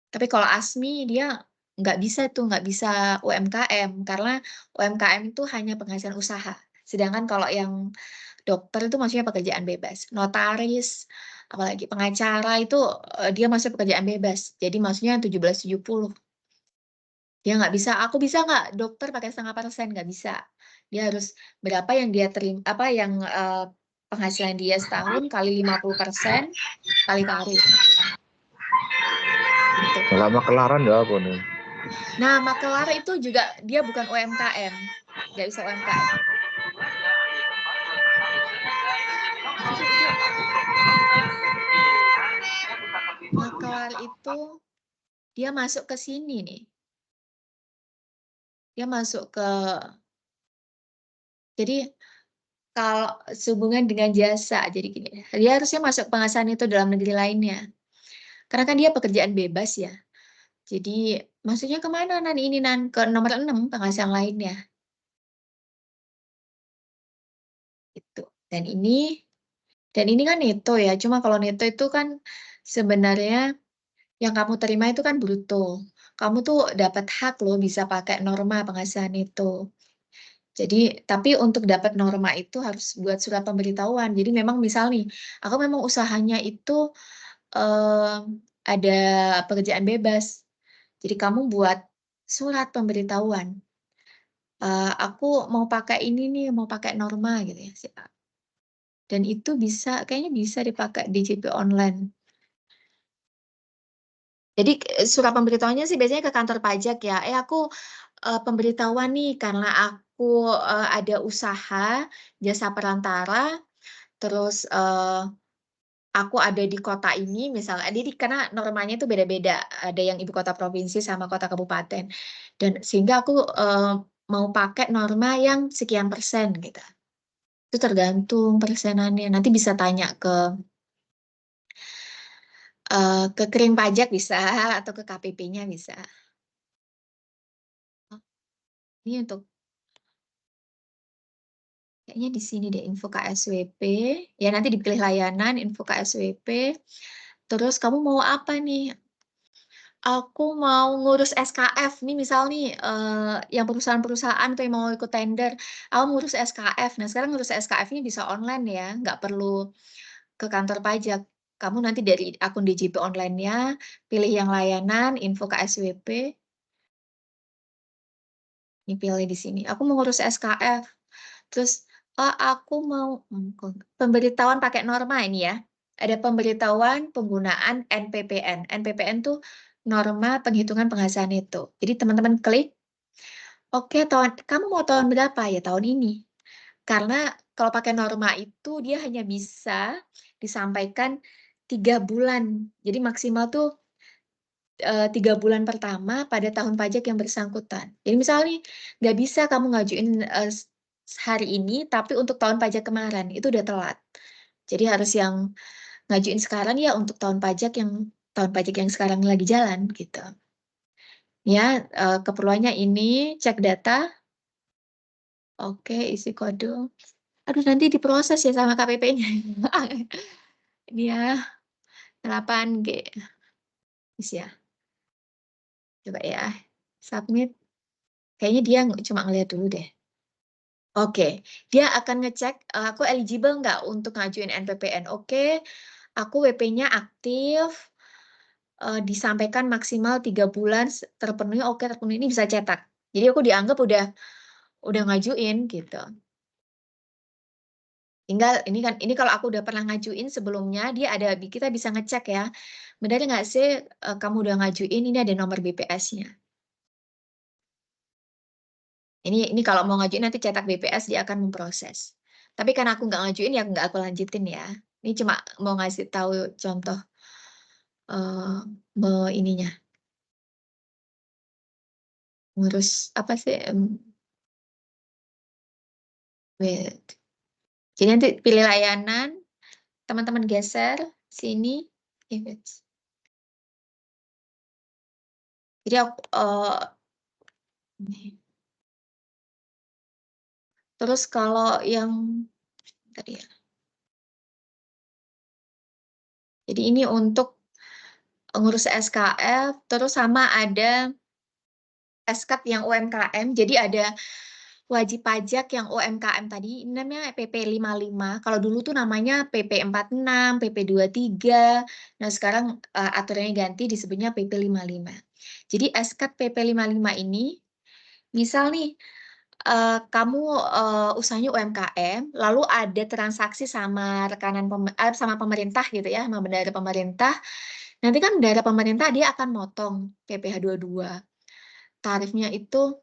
Tapi kalau ASMI dia nggak bisa tuh, nggak bisa UMKM, karena UMKM itu hanya penghasilan usaha. Sedangkan kalau yang dokter itu maksudnya pekerjaan bebas. Notaris, apalagi pengacara itu dia masuk pekerjaan bebas. Jadi maksudnya 1770. Dia nggak bisa, aku bisa nggak dokter pakai 0,5%? Nggak bisa. Dia harus berapa yang dia terima, apa yang penghasilan dia setahun kali 50% kali tarif. Gitu. Kalau makelaran ya apa nih? Nah, makelar itu juga dia bukan UMKM. Nggak bisa UMKM. Makelar itu dia masuk ke sini nih. Dia masuk ke, jadi kalau sehubungan dengan jasa, jadi gini, dia harusnya masuk penghasilan itu dalam negeri lainnya. Karena kan dia pekerjaan bebas ya. Jadi maksudnya kemana Nan ini Nan? Ke nomor 6 penghasilan lainnya. Itu. Dan ini kan neto ya. Cuma kalau neto itu kan sebenarnya yang kamu terima itu kan bruto. Kamu tuh dapat hak loh bisa pakai norma penghasilan itu. Jadi, tapi untuk dapat norma itu harus buat surat pemberitahuan. Jadi memang misal nih, aku memang usahanya itu ada pekerjaan bebas. Jadi kamu buat surat pemberitahuan. Aku mau pakai ini nih, mau pakai norma gitu ya. Dan itu bisa, kayaknya bisa dipakai DJP online. Jadi surat pemberitahuannya sih biasanya ke kantor pajak ya. Aku pemberitahuan nih karena aku ada usaha jasa perantara, terus aku ada di kota ini misalnya. Jadi karena normanya itu beda-beda, ada yang ibu kota provinsi sama kota kabupaten. Dan sehingga aku mau pakai norma yang sekian persen gitu. Itu tergantung persenannya. Nanti bisa tanya ke kering pajak bisa atau ke KPP-nya bisa. Ini untuk kayaknya di sini deh info KSWP. Ya nanti dipilih layanan info KSWP. Terus kamu mau apa nih? Aku mau ngurus SKF nih misal nih yang perusahaan-perusahaan tuh yang mau ikut tender. Aku ngurus SKF. Nah sekarang ngurus SKF ini bisa online ya, nggak perlu ke kantor pajak. Kamu nanti dari akun DJP online-nya, pilih yang layanan, info KSWP. Ini pilih di sini. Aku mau ngurus SKF. Terus aku mau pemberitahuan pakai norma ini ya. Ada pemberitahuan penggunaan NPPN. NPPN tuh norma penghitungan penghasilan itu. Jadi teman-teman klik. Oke, kamu mau tahun berapa? Ya tahun ini. Karena kalau pakai norma itu dia hanya bisa disampaikan 3 bulan. Jadi maksimal tuh 3 bulan pertama pada tahun pajak yang bersangkutan. Jadi misalnya nggak bisa kamu ngajuin hari ini, tapi untuk tahun pajak kemarin itu udah telat. Jadi harus yang ngajuin sekarang ya untuk tahun pajak yang sekarang lagi jalan gitu. Ya, keperluannya ini cek data. Oke, isi kode. Aduh, nanti diproses ya sama KPP-nya. Ini ya, 8G. Isi ya. Coba ya, submit. Kayaknya dia cuma ngeliat dulu deh. Oke, dia akan ngecek aku eligible nggak untuk ngajuin NPPN. Oke, aku WP-nya aktif, disampaikan maksimal 3 bulan terpenuhi. Oke, terpenuhi, ini bisa cetak. Jadi aku dianggap udah ngajuin gitu. Tinggal ini kalau aku udah pernah ngajuin sebelumnya, kita bisa ngecek ya. Benar nggak sih kamu udah ngajuin, ini ada nomor BPS-nya. Ini kalau mau ngajuin nanti cetak BPS, dia akan memproses. Tapi karena aku nggak ngajuin ya nggak aku lanjutin ya. Ini cuma mau ngasih tahu contoh ininya. Ngurus apa sih? Wait. Jadi nanti pilih layanan, teman-teman geser sini. Jadi aku terus kalau yang tadi ya. Jadi ini untuk ngurus SKF, terus sama ada SKAT yang UMKM. Jadi ada wajib pajak yang UMKM tadi, ini namanya PP 55. Kalau dulu tuh namanya PP 46, PP 23. Nah, sekarang aturannya ganti disebutnya PP 55. Jadi SKAT PP 55 ini, misal nih, kamu usahanya UMKM, lalu ada transaksi sama sama pemerintah gitu ya, sama bendahara pemerintah. Nanti kan bendahara pemerintah dia akan motong PPh 22. Tarifnya itu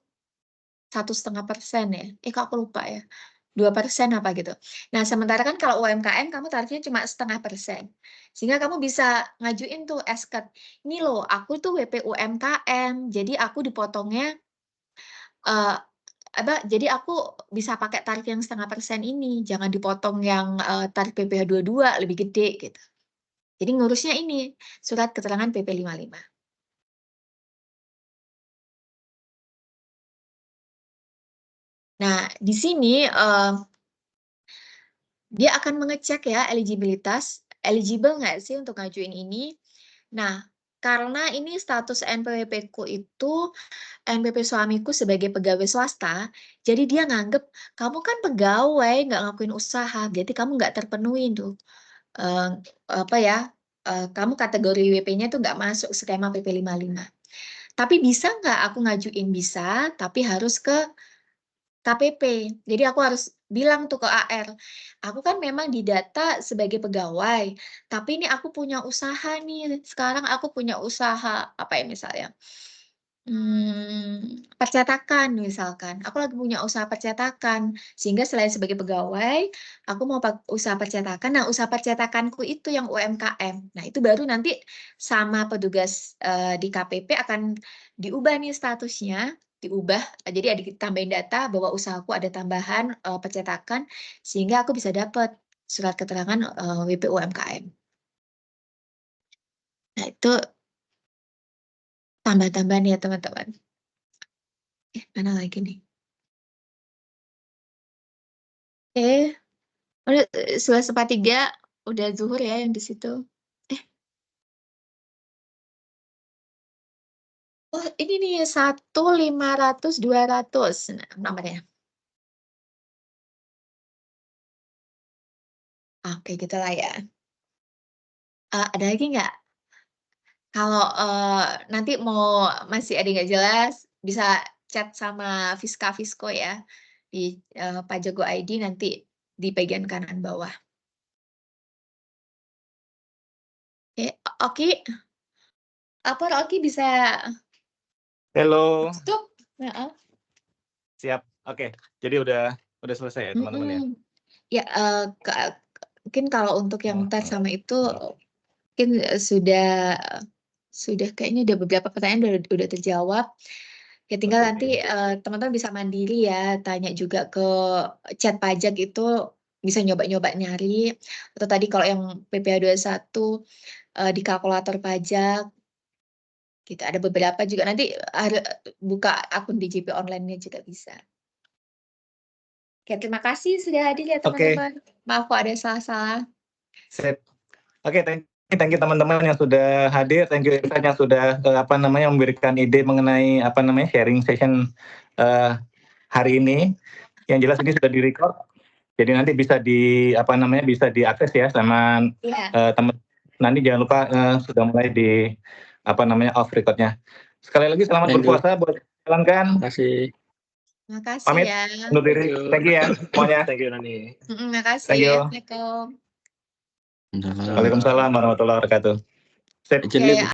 1,5% ya. Kok aku lupa ya. 2% apa gitu. Nah, sementara kan kalau UMKM kamu tarifnya cuma 0,5%. Sehingga kamu bisa ngajuin tuh SKAT. Ini loh, aku tuh WP UMKM, jadi aku dipotongnya jadi aku bisa pakai tarif yang 0,5% ini, jangan dipotong yang tarif PPh 22 lebih gede gitu. Jadi ngurusnya ini surat keterangan PP 55. Nah, di sini dia akan mengecek ya eligibilitas, eligible nggak sih untuk ngajuin ini. Nah, karena ini status NPWP-ku itu NPP suamiku sebagai pegawai swasta, jadi dia nganggep kamu kan pegawai nggak ngakuin usaha, berarti kamu nggak terpenuhi tuh kamu kategori WP-nya tuh nggak masuk skema PP 55. Tapi bisa nggak aku ngajuin? Bisa, tapi harus ke KPP. Jadi aku harus bilang tuh ke AR, aku kan memang didata sebagai pegawai, tapi ini aku punya usaha nih. Sekarang aku punya usaha apa ya misalnya? Percetakan misalkan. Aku lagi punya usaha percetakan, sehingga selain sebagai pegawai, aku mau usaha percetakan. Nah, usaha percetakanku itu yang UMKM. Nah, itu baru nanti sama petugas di KPP akan diubah nih statusnya, diubah. Jadi ada ditambahin data bahwa usahaku ada tambahan percetakan, sehingga aku bisa dapat surat keterangan WP UMKM. Nah, itu tambah-tambahan ya teman-teman. Mana lagi nih? Udah 11:43 udah zuhur ya yang di situ. Oh ini nih 1.500 200 nomornya. Oke gitulah ya. Ada lagi nggak? Kalau nanti mau masih ada nggak jelas, bisa chat sama Fisko ya di Pajago ID nanti di bagian kanan bawah. Oke, Oki bisa. Halo. Stop. Siap. Oke. Jadi udah selesai ya teman-teman ya. Ya mungkin kalau untuk yang tar sama itu mungkin sudah sudah kayaknya udah beberapa pertanyaan udah terjawab. Ya tinggal nanti teman-teman bisa mandiri ya, tanya juga ke chat pajak itu bisa nyoba-nyoba nyari. Atau tadi kalau yang PPh 21 di kalkulator pajak gitu. Ada beberapa juga nanti buka akun DJP online-nya juga bisa. Oke, terima kasih sudah hadir ya teman-teman. Maaf kalau ada salah-salah. Sip. Oke, thank you teman-teman yang sudah hadir, thank you Irfan yang sudah memberikan ide mengenai sharing session hari ini. Yang jelas ini sudah di-record. Jadi nanti bisa bisa diakses ya sama teman. Nanti jangan lupa sudah mulai di off record-nya. Sekali lagi selamat berpuasa buat kalian kan. Terima kasih. Makasih Pamit ya. undur diri. Thank you ya semuanya. Thank you Nani. Makasih. Thank you. Assalamualaikum. Waalaikumsalam warahmatullahi wabarakatuh. Sip. Izin